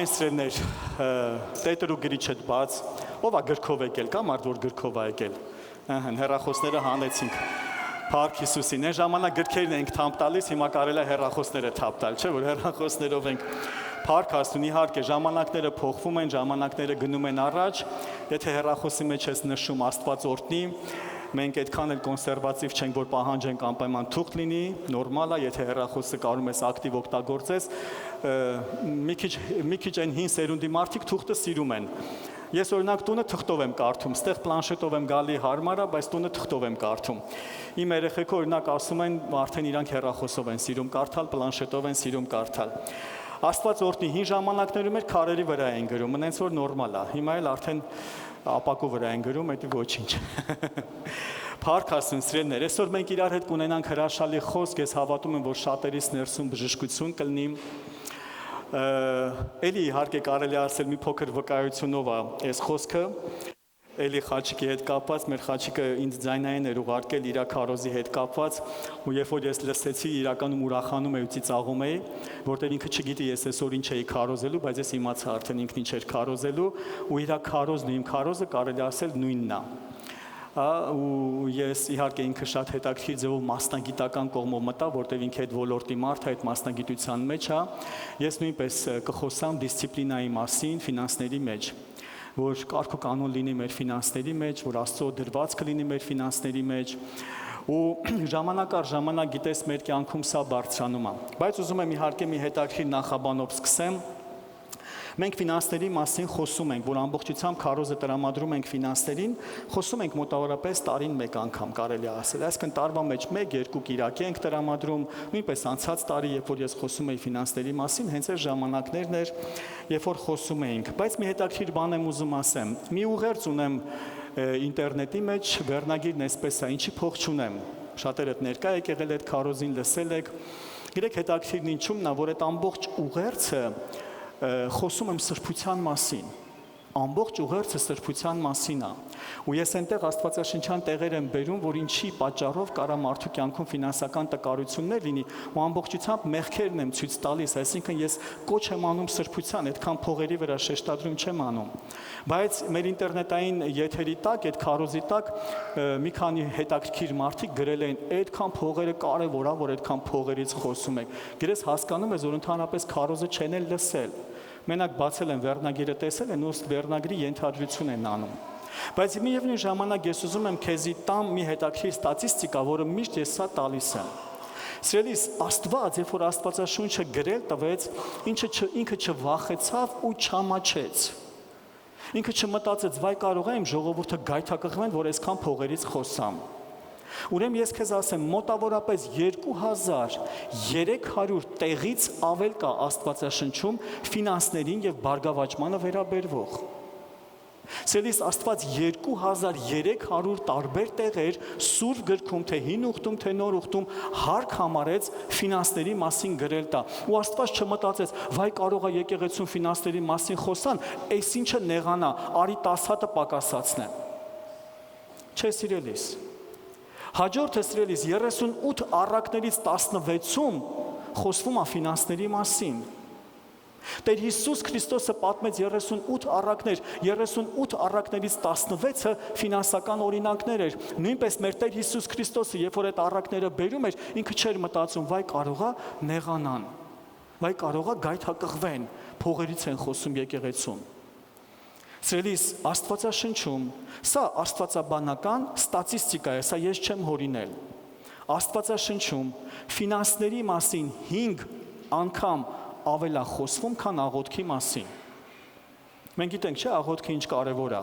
Ամեն սրելներ, տետր ու գրիչ հետ բաց, ով է գրքով եկել, կա մարդ, որ գրքով է եկել, հեռախոսները հանեցինք, Փառք Հիսուսին, այն ժամանակ գրքերն ենք թափ տալիս, հիմա կարելի է հեռախոսները թափ տալ, չէ՞ որ հեռախոսներով ենք Փառք Աստծուն, իհարկե ժամանակները փոխվում են, ժամանակները գնում են առաջ, եթե հեռախոսի մեջ ես նշում Աստված օրհնի, մենք այդքան էլ կոնսերվատիվ չենք, որ պահանջենք անպայման թուղթ լինի, նորմալ է, եթե հեռախոսը կարող ես ակտիվ օգտագործես, մի քիչ այն հին սերունդի մարդիկ թուղթը սիրում են։ Ես օրինակ տունը թղթով եմ կարդում, ստեղ պլանշետով եմ գալի հարմար է, բայց տունը թղթով եմ կարդում։ Իմ երեխեքը օրինակ ասում են, արդեն իրանք հեռախոսով են սիրում կարդալ, պլանշետով են սիրում կարդալ։ Աստված օրհնի, հին ժամանակներում էր քարերի վրա են գրում, այնց որ նորմալ է։ Հիմա էլ արդեն ապակու վրա են գրում, դա ոչինչ։ Փառք Աստծուն, սիրելիներ, այսօր մենք իրար հետ կունենանք հրաշալի խոսք, ես հավատում եմ, որ շատերից ներսում բժշկություն կլինի։ Էլի իհարկե կարելի ասել մի փոքր վկայությունով է այս խոսքը, էլի Խաչիկի հետ կապված, մեր Խաչիկը ինձ ձայնային էր ուղարկել իր քարոզի հետ կապված, ու երբ որ ես լսեցի, իրականում ուրախանում էի ու ծիծաղում էի, որտեղ ինքը չգիտի ես այսօր ինչ էի քարոզելու, բայց ես իմացա արդեն ինքն ինչ էր քարոզելու, ու իր քարոզն ու իմ քարոզը կարելի ասել նույնն է։ Ու ես իհարկե ինքը շատ հետաքրքիր ձևով մասնագիտական կողմով մտա, որտեղ ինքը այդ ոլորտի մարդ է, այդ մասնագիտության մեջ է։ Ես նույնպես կխոսամ դիսցիպլինայի մասին ֆինանսների մեջ, որ կարգ ու կանոն լինի մեր ֆինանսների մեջ, որ Աստծո դրվածքը լինի մեր ֆինանսների մեջ, ու ժամանակ առ ժամանակ գիտես մեր կյանքում սա բարձրանում է։ Բայց ուզում եմ իհարկե մի հետաքրքիր նախաբանով սկսեմ։ Մենք ֆինանսների մասին խոսում ենք, որ ամբողջությամբ քարոզը տրամադրում ենք ֆինանսներին, խոսում ենք մոտավորապես տարին մեկ անգամ, կարելի է ասել, այսինքն տարվա մեջ 1-2 կիրակի ենք տրամադրում, նույնպես անցած տարի, երբ որ ես խոսում էի ֆինանսների մասին, հենց այս ժամանակներն էր, երբ որ խոսում էինք, բայց մի հետաքրքիր բան եմ ուզում ասեմ, մի ուղերձ ունեմ ինտերնետի մեջ, վերնագիրն այսպես է, ինչի փող չունեմ, շատերդ ներկա եք եղել այդ քարոզին, լսել եք, գիտեք հետաքրքիրն ինչումն է, որ այդ ամբողջ ուղերձը խոսում եմ սրբության մասին, ամբողջ ուղերձը սրբության մասին է, ու ես այնտեղ աստվածաշնչյան տեղեր եմ բերում, որ ինչի պատճառով կարա մարդու կյանքում ֆինանսական տկարություններ լինի, ու ամբողջությամբ մեղքերն եմ ցույց տալիս, այսինքն ես կոչ եմ անում սրբության, այդքան փողերի վրա շեշտադրում չեմ անում, բայց մեր ինտերնետային եթերի տակ, այդ քարոզի տակ մի քանի հետաքրքիր մարդիկ գրել են, այդքան փողերը կարևոր է, որ այդքան փողերից խոսում եք, գրես հասկանում ես, որ ընդհանրապես քարոզը չեն էլ լսել, մենակ բացել են վերնագիրը տեսել են ու վերնագրի ենթադրություն են անում, բայց միևնույն ժամանակ ես ուզում եմ քեզի տամ մի հետաքրքիր ստատիստիկա, որը միշտ ես սա տալիս եմ, սիրելիս Աստված, երբ որ Աստվածաշունչը գրել տվեց, ինքը չվախեցավ ու չամաչեց, ինքը չմտածեց, վայ կարող է իմ ժողովուրդը գայթակղվեն, որ այսքան փողերից խոսամ, ուրեմն ես քեզ ասեմ, մոտավորապես 2300 տեղից ավել կա Աստվածաշնչում ֆինանսներին եւ բարգավաճմանը վերաբերվող։ Սիրելիս Աստված 2300 տարբեր տեղեր Սուրբ գրքում, թե հին ուխտում, թե նոր ուխտում հարկ համարեց ֆինանսների մասին գրել տա։ Ու Աստված չմտածեց, վայ կարող է եկեղեցուն ֆինանսների մասին խոսան, այս ինչը նեղանա, արի 10 հատը պակասացնեմ։ Չէ, սիրելիս։ Հաջորդը սիրելիս 38 առակներից 16-ում խոսվում է ֆինանսների մասին։ Տեր Հիսուս Քրիստոսը պատմեց 38 առակներ, 38 առակներից 16-ը ֆինանսական օրինակներ էր։ Նույնպես մեր Տեր Հիսուս Քրիստոսը, երբ որ այդ առակները բերում էր, ինքը չէր մտածում, վայ կարողա նեղանան, վայ կարողա գայթակղվեն, փողերից են խոսում եկեղեցում։ Սիրելիս Աստվածաշնչում, սա աստվածաբանական ստատիստիկա է, սա ես չեմ հորինել։ Աստվածաշնչում ֆինանսների մասին 5 անգամ ավել է խոսվում, քան աղոթքի մասին։ Մենք գիտենք, չէ, աղոթքը ինչ կարևոր է,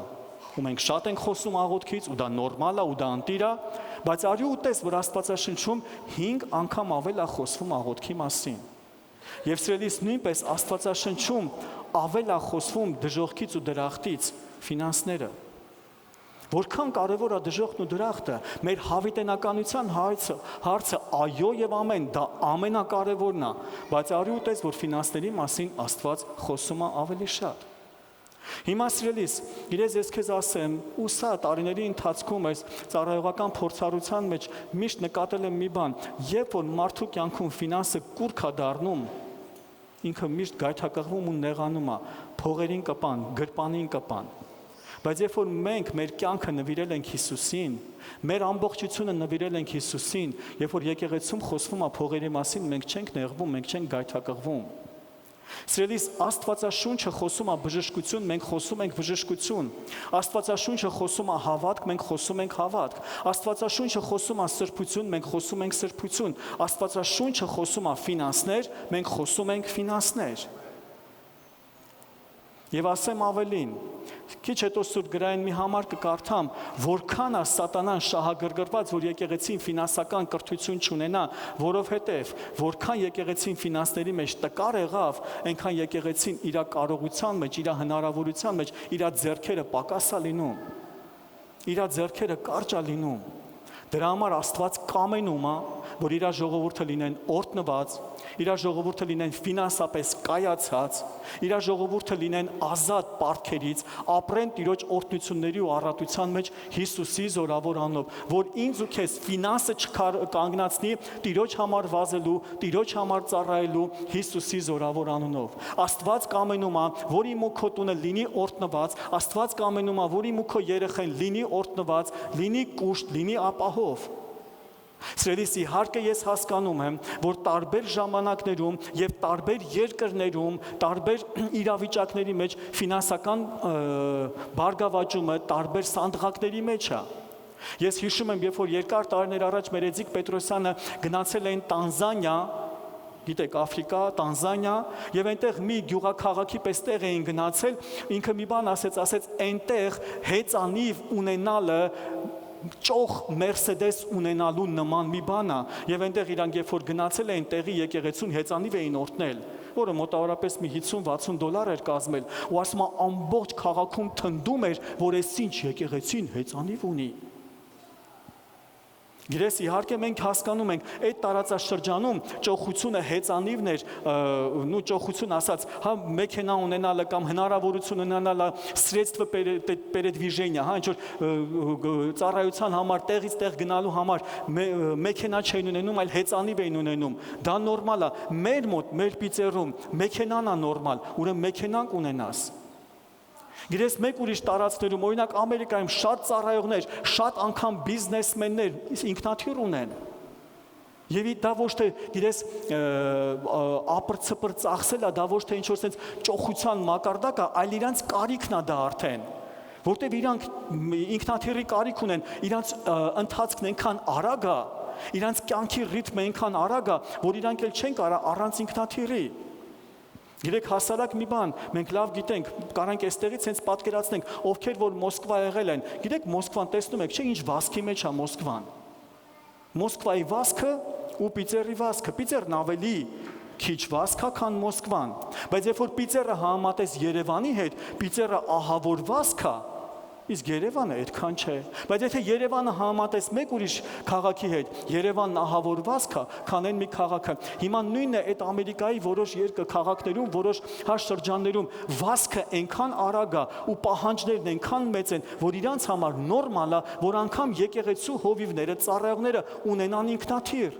ու մենք շատ ենք խոսում աղոթքից, ու դա նորմալ է, ու դա ընտիր է, բայց արի ու տես, որ Աստվածաշնչում 5 անգամ ավել է խոսվում աղոթքի մասին։ Եվ սիրելիս նույնպես Աստվածաշնչում ավել է խոսվում դժոխքից ու դրախտից ֆինանսները։ Որքան կարևոր է դժոխքն ու դրախտը, մեր հավիտենականության հարցը այո եւ ամեն, դա ամենակարևորն է, բայց արի ու տես, որ ֆինանսների մասին Աստված խոսում է ավելի շատ։ Հիմա սիրելիս, իրենց ես քեզ ասեմ, ու սա տարիների ընթացքում այս ծառայողական փորձառության մեջ միշտ նկատել եմ մի բան, երբ որ մարդու կյանքում ֆինանսը կուռք է դառնում, ինքը միշտ գայթակղվում ու նեղանում է, փողերին կպան, գրպանին կպան։ Բայց երբ որ մենք մեր կյանքը նվիրել ենք Հիսուսին, մեր ամբողջությունը նվիրել ենք Հիսուսին, երբ որ եկեղեցում խոսվում է փողերի մասին, մենք չենք նեղվում, մենք չենք գայթակղվում։ Սիրելիս, Աստվածաշունչը խոսում է բժշկություն, մենք խոսում ենք բժշկություն։ Աստվածաշունչը խոսում է հավատք, մենք խոսում ենք հավատք։ Աստվածաշունչը խոսում է սրբություն, մենք խոսում ենք սրբություն։ Աստվածաշունչը խոսում է ֆինանսներ, մենք խոսում ենք ֆինանսներ։ Եվ ասեմ ավելին, քիչ հետո Սուրբ գրային մի համար կկարդամ, որքան է սատանան շահագրգռված, որ եկեղեցին ֆինանսական կրթություն չունենա, որովհետև որքան եկեղեցին ֆինանսների մեջ տկար եղավ, այնքան եկեղեցին իր կարողության մեջ, իր հնարավորության մեջ, իր ձեռքերը պակաս է լինում, իր ձեռքերը կարճ է լինում։ Դրա համար Աստված կամենում է, որ իր ժողովուրդը լինեն օրհնված, իր ժողովուրդը լինեն ֆինանսապես կայացած, իր ժողովուրդը լինեն ազատ պարտքերից, ապրեն Տիրոջ օրհնությունների ու առատության մեջ Հիսուսի զորավոր անունով, որ ինձ ու քեզ ֆինանսը չկանգնացնի Տիրոջ համար վազելու, Տիրոջ համար ծառայելու Հիսուսի զորավոր անունով։ Աստված կամենում է, որ իմ ու քո տունը լինի օրհնված, Աստված կամենում է, որ իմ ու քո երեխան լինի օրհնված, լինի կուշտ, լինի ապահով։ Սիրելիս, իհարկե ես հասկանում եմ, որ տարբեր ժամանակներում եւ տարբեր երկրներում, տարբեր իրավիճակների մեջ ֆինանսական բարգավաճումը տարբեր սանդղակների մեջ է։ Ես հիշում եմ, երբ որ երկար տարիներ առաջ մեր Էձիկ Պետրոսյանը գնացել էին Տանզանիա, գիտեք, Աֆրիկա, Տանզանիա, եւ այնտեղ մի գյուղաքաղաքի պես տեղ էին գնացել, ինքը մի բան ասեց, այնտեղ հեծանիվ ունենալը ճոխ Մերսեդես ունենալու նման մի բան է, եւ այնտեղ իրանք երբ որ գնացել էին տեղի եկեղեցուն հեծանիվ էին օրհնել, որը մոտավորապես մի 50-60 դոլար էր կազմել, ու ասում է ամբողջ քաղաքում թնդում էր, որ այս ինչ եկեղեցին հեծանիվ ունի։ Գիտես, իհարկե մենք հասկանում ենք, այդ տարածաշրջանում ճոխությունը հեծանիվն էր, նու ճոխություն ասած, հա մեքենա ունենալը կամ հնարավորություն ունենալը սредства передвижения, հա ինչ որ ծառայության համար տեղից տեղ գնալու համար մեքենա չէին ունենում, այլ հեծանիվ էին ունենում։ Դա նորմալ է։ Մեր մոտ, մեր պիցերում մեքենան է նորմալ, ուրեմն մեքենան կունենաս։ Գիտես, մեկ ուրիշ տարածքներում, օրինակ Ամերիկայում շատ ծառայողներ, շատ անգամ բիզնեսմեններ ինքնաթիռ ունեն։ Եվ դա ոչ թե, գիտես, ապրծպր ծախսել է, դա ոչ թե ինչ-որ sense ճոխության մակարդակ է, այլ իրանց կարիքն է դա արդեն։ Որտեւ իրանք ինքնաթիռի կարիք ունեն, իրանց ընթացքն այնքան արագ է, իրանց կյանքի ռիթմը այնքան արագ է, որ իրանք էլ չեն կարող առանց ինքնաթիռի։ Գիտեք, հասարակ մի բան, մենք լավ գիտենք, կարանք այստեղից հենց պատկերացնենք, ովքեր որ Մոսկվա եղել են, գիտեք, Մոսկվան տեսնում եք, չէ՞ ինչ վազքի մեջ է Մոսկվան։ Մոսկվայի վազքը ու Պիծերի վազքը, Պիծերն ավելի քիչ վազք է, քան Մոսկվան, բայց երբ որ Պիծերը համատես Երևանի հետ, Պիծերը ահավոր վազք է, իսկ Երևանը այդքան չէ։ Բայց եթե Երևանը համատես մեկ ուրիշ քաղաքի հետ, Երևանն ահավոր վազք է, քան այն մի քաղաքը։ Հիմա նույնն է այդ Ամերիկայի որոշ քաղաքներում, որոշ շրջաններում վազքը այնքան արագ է ու պահանջներն այնքան մեծ են, որ իրանց համար նորմալ է, որ անգամ եկեղեցու հովիվները, ծառայողները ունենան ինքնաթիռ։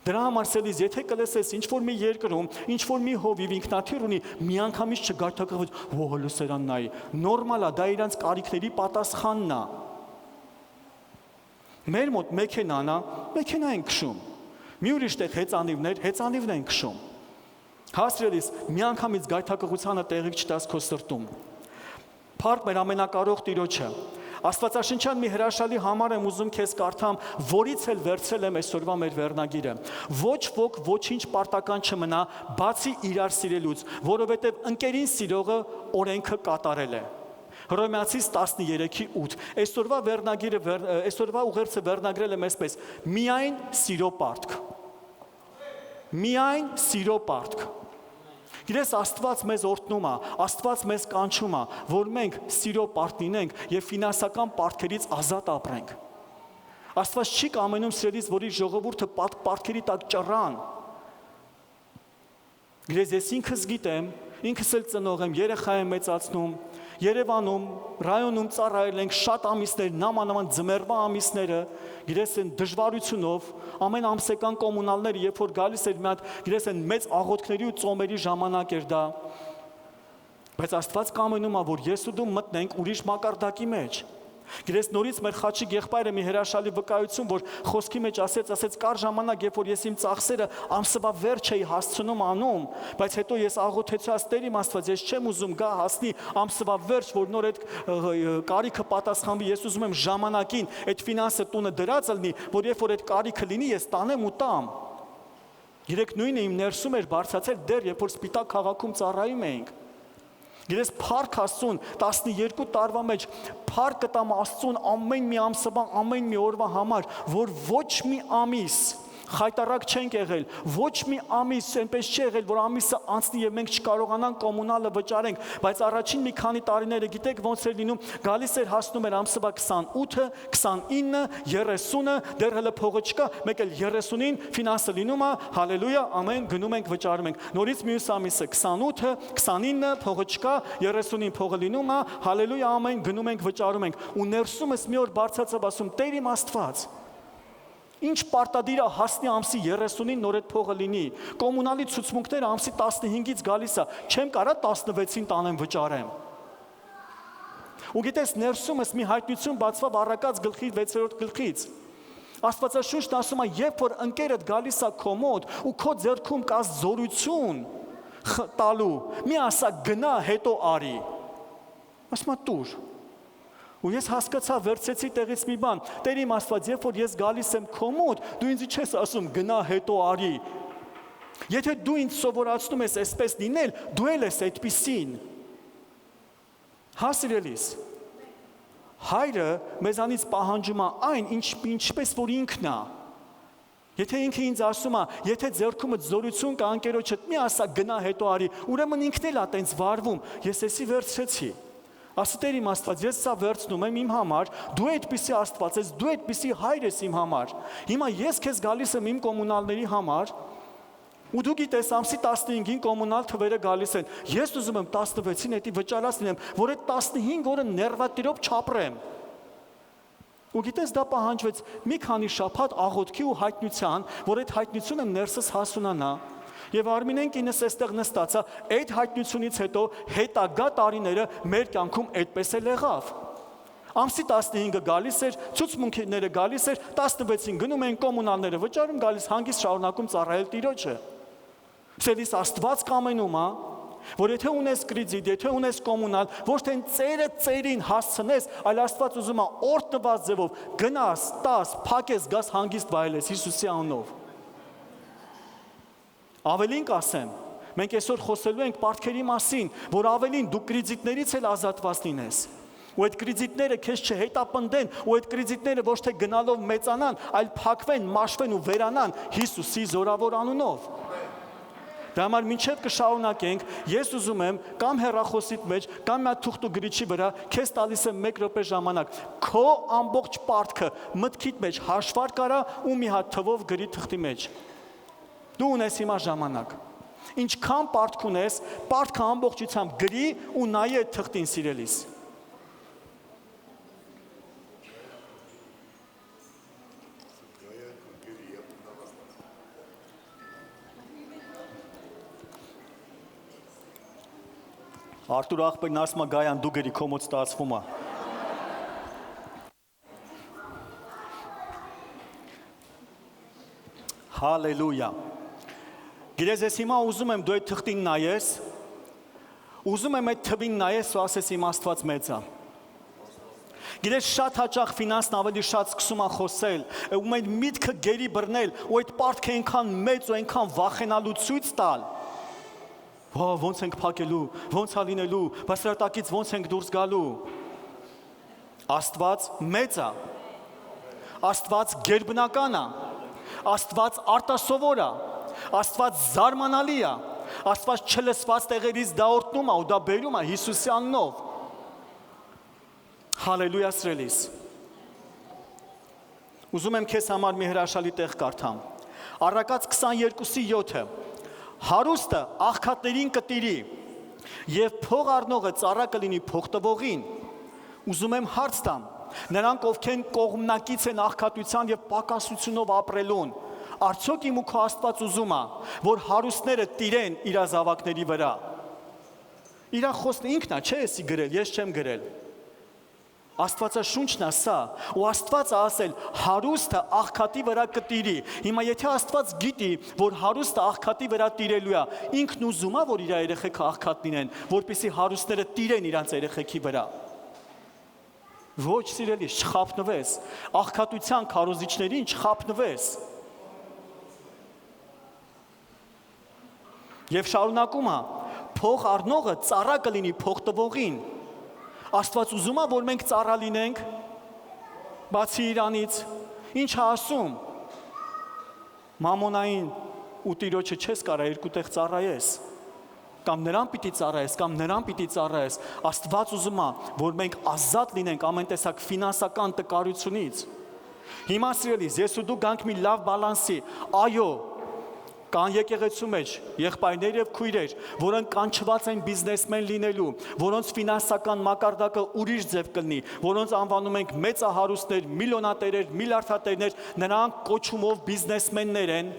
Դրա համար սելից, եթե կլսես ինչ-որ մի երկրում, ինչ-որ մի հովիվ ինքնաթիռ ունի, միանգամից չգայթակղվես, «Ո, լսերան նայի», նորմալ է, դա իրանց կարիքների պատասխանն է։ Մեր մոտ մեքենան է, մեքենա են քշում։ Մի ուրիշ տեղ հեծանիվն են քշում։ Հասրելիս, միանգամից գայթակղությանը տեղիք չտաս քո սրտում։ Փառք մեր ամենակարող Տիրոջը։ Աստվածաշնչյան մի հրաշալի համար եմ ուզում քեզ կարդամ, որից էլ վերցել եմ այսօրվա մեր վերնագիրը։ Ոչ ոք ոչինչ պարտական չմնա, բացի իրար սիրելուց, որովհետև ընկերին սիրողը օրենքը կատարել է։ Հռոմեացիս 13:8։ Այսօրվա վերնագիրը, այսօրվա ուղերձը վերնագրել եմ այսպես. միայն սիրո պարտք։ Միայն սիրո պարտք։ Գիտես, Աստված մեզ օրհնում է, Աստված մեզ կանչում է, որ մենք սիրո պարտ լինենք եւ ֆինանսական պարտքերից ազատ ապրենք։ Աստված չի կամենում սիրելիս, որ իր ժողովուրդը պարտքերի տակ ճռան։ Գիտես, ես ինքս գիտեմ, ինքս էլ ծնող եմ, երեխա եմ մեծացնում, Երևանում, ռայոնում ծառայել ենք շատ ամիսներ, նամանավան ձմեռվա ամիսները, գիտես են դժվարությունով, ամեն ամսական կոմունալները, երբ որ գալիս էր մի հատ, գիտես են մեծ աղոթքների ու ծոմերի ժամանակ էր դա։ Բայց Աստված կամենում է, որ ես ու դու մտնենք ուրիշ մակարդակի մեջ։ Գիտես նորից մեր խաչիկ եղբայրը մի հրաշալի վկայություն, որ խոսքի մեջ ասեց կար ժամանակ, երբ որ ես իմ ծախսերը ամսվա վերջ էի հասցնում անում, բայց հետո ես աղոթեցի Տեր իմ Աստված, ես չեմ ուզում գա հասնի ամսվա վերջ, որ նոր այդ կարիքը պատասխանվի, ես ուզում եմ ժամանակին այդ ֆինանսը տունը դրած լինի, որ երբ որ այդ կարիքը լինի, ես տանեմ ու տամ։ Երեք նույնը իմ ներսում էր բարձրացել դեռ, երբ որ Սպիտակ քաղաքում ծառայում էինք։ Գիտես փառք Աստծուն 12 տարվա մեջ փառք տամ Աստծուն ամեն մի ամսվա ամեն մի օրվա համար, որ ոչ մի ամիս խայտարակ չենք եղել, ոչ մի ամիս այնպես չի եղել, որ ամիսը անցնի եւ մենք չկարողանանք կոմունալը վճարենք, բայց առաջին մի քանի տարիները գիտեք ոնց էր լինում, գալիս էր հասնում էր ամսվա 28-ը, 29-ը, 30-ը, դեռ հələ փողը չկա, մեկ էլ 30-ին ֆինանսը լինում է, հալելույա, ամեն գնում ենք վճարում ենք։ Նորից մյուս ամիսը 28-ը, 29-ը, փողը չկա, 30-ին փողը լինում է, հալելույա, ամեն գնում ենք վճարում ենք։ Ու ներսումս մի օր բարձրացավ ասում Տեր իմ Աստված, ինչ պարտադիր է հասնի ամսի 30-ին նոր այդ փողը լինի։ Կոմունալի ցուցմունքները ամսի 15-ից գալիս է, չեմ կարա 16-ին տանեմ վճարեմ։ Ու գիտես ներսումս մի հայտնություն բացվավ Առակաց գլխի 6-րդ գլխից։ Աստվածաշունչն ասում է, երբ որ ընկերդ գալիս է քո մոտ ու քո ձեռքում կա զորություն տալու, մի ասա գնա հետո արի։ Ասում է տուր։ Ու ես հասկացա, վերցեցի տեղից մի բան, Տեր իմ Աստված, երբ որ ես գալիս եմ քո մոտ, դու ինձ չես ասում գնա հետո արի։ Եթե դու ինձ սովորացնում ես այսպես լինել, դու էլ ես այդպիսին։ Հա սիրելիս։ Հայրը մեզանից պահանջում է այն, ինչպես որ ինքն է։ Եթե ինքը ինձ ասում է, եթե ձեռքումդ զորություն կա անկերոջդ, մի ասա գնա հետո արի, ուրեմն ինքն էլ է տենց վարվում, ես էսի վերցրեցի։ Ասա Տեր իմ Աստված, ես սա վերցնում եմ իմ համար, դու այդպիսի Աստված ես, դու այդպիսի հայր ես իմ համար։ Հիմա ես քեզ գալիս եմ իմ կոմունալների համար, ու դու գիտես ամսի 15-ին կոմունալ թվերը գալիս են։ Ես ուզում եմ 16-ին էդի վճարած լինեմ, որ այդ 15 օրը ներվատիրով չապրեմ։ Ու գիտես դա պահանջվեց մի քանի շաբաթ աղոթքի ու հայտնության, որ այդ հայտնությունը ներսս հասունանա։ Եվ Արմինեն կինս այստեղ նստած է, այդ հայտնությունից հետո հետագա տարիները մեր կյանքում այդպես էլ եղավ։ Ամսի 15-ը գալիս էր, ցուցմունքները գալիս էր, 16-ին գնում էին կոմունալները վճարում, գալիս հանգիստ շարունակում ծառայել Տիրոջը։ Սելիս Աստված կամենում է, որ եթե ունես կրեդիտ, եթե ունես կոմունալ, ոչ թե ծերը ծերին հասցնես, այլ Աստված ուզում է օրտնված ձևով գնաս, տաս, փակես, գաս հանգիստ վայելես Հիսուսի անունով։ Ավելին կասեմ, մենք այսօր խոսելու ենք պարտքերի մասին, որ ավելին դու կրեդիտներից էլ ազատված լինես։ Ու այդ կրեդիտները քեզ չհետապնդեն, ու այդ կրեդիտները ոչ թե գնալով մեծանան, այլ փակվեն, մաշվեն ու վերանան Հիսուսի զորավոր անունով։ Դա համար մինչև կշարունակենք, ես ուզում եմ կամ հեռախոսիդ մեջ, կամ մի հատ թուղթ ու գրիչի վրա քեզ տալիս եմ 1 րոպե ժամանակ։ Քո ամբողջ պարտքը մտքիդ մեջ հաշվար կարա ու մի հատ թվով գրի թղթի մեջ։ Դու ունես հիմա ժամանակ։ Ինչքան պարտք ունես, պարտքը ամբողջությամբ գրի ու նայի այդ թղթին սիրելիս։ Արտուր աղբերն ասում է Գայան դու գրի քո մոտ ստացվում է։ Հալելույա։ Գիտես ես հիմա ուզում եմ դու այդ թղթին նայես, ուզում եմ այդ թվին նայես ու ասես իմ Աստված մեծ է։ Գիտես շատ հաճախ ֆինանսն ավելի շատ սկսում է խոսել, ու այդ միտքը գերի բռնել, ու այդ պարտքը այնքան մեծ ու այնքան վախենալու ցույց տալ։ Ոնց ենք փակելու, ոնց է լինելու, բասրատակից ոնց ենք դուրս գալու։ Աստված մեծ է։ Աստված գերբնական է։ Աստված արտասովոր է, Աստված զարմանալի է, Աստված չլսված տեղերից դա օրհնում է ու դա բերում է Հիսուսի անունով։ Հալելույա սիրելիս։ Ուզում եմ քեզ համար մի հրաշալի տեղ կարդամ։ Առակաց 22-7-ը։ Հարուստը աղքատներին կտիրի, Եվ փող առնողը ծառա կլինի փող տվողին։ Ուզում եմ հարց տամ. նրանք ովքեր կողմնակից են աղքատության եւ պակասությունով ապրելուն, արդյոք իմ ու քո Աստված ուզում է, որ հարուստները տիրեն իր զավակների վրա։ Իր խոսքը ինքն է, չէ՞ էսի գրել, ես չեմ գրել։ Աստվածաշունչն է սա, ու Աստվածը ասել հարուստը աղքատի վրա կտիրի։ Հիմա եթե Աստված գիտի, որ հարուստը աղքատի վրա տիրելու է, ինքն ուզում է, որ իր երեխեքը աղքատ լինեն, որպեսզի հարուստները տիրեն իրանց երեխեքի վրա։ Ոչ, սիրելիս, չխափնվես, աղքատության քարոզիչներին չխափնվես։ Եվ շարունակում է, փող առնողը ծառա կլինի փող տվողին։ Աստված ուզում է, որ մենք ծառա լինենք, բացի իրանից, ինչ է ասում, մամոնային ու տիրոջը չես կարա երկու տեղ ծառայես, կամ նրան պիտի ծառայես, կամ նրան պիտի ծառայես, Աստված ուզում է, որ մենք ազատ լինենք ամեն տեսակ ֆինանսական տկարությունից։ Հիմա սիրելիս, ես ու դու գանք մի լավ բալանսի, այո, կան եկեղեցու մեջ եղբայրներ եւ քույրեր, որոնք կանչված են բիզնեսմեն լինելու, որոնց ֆինանսական մակարդակը ուրիշ ձև կլինի, որոնց անվանում ենք մեծահարուստներ, միլիոնատերեր, միլիարդատերներ, նրանք կոչումով բիզնեսմեններ են։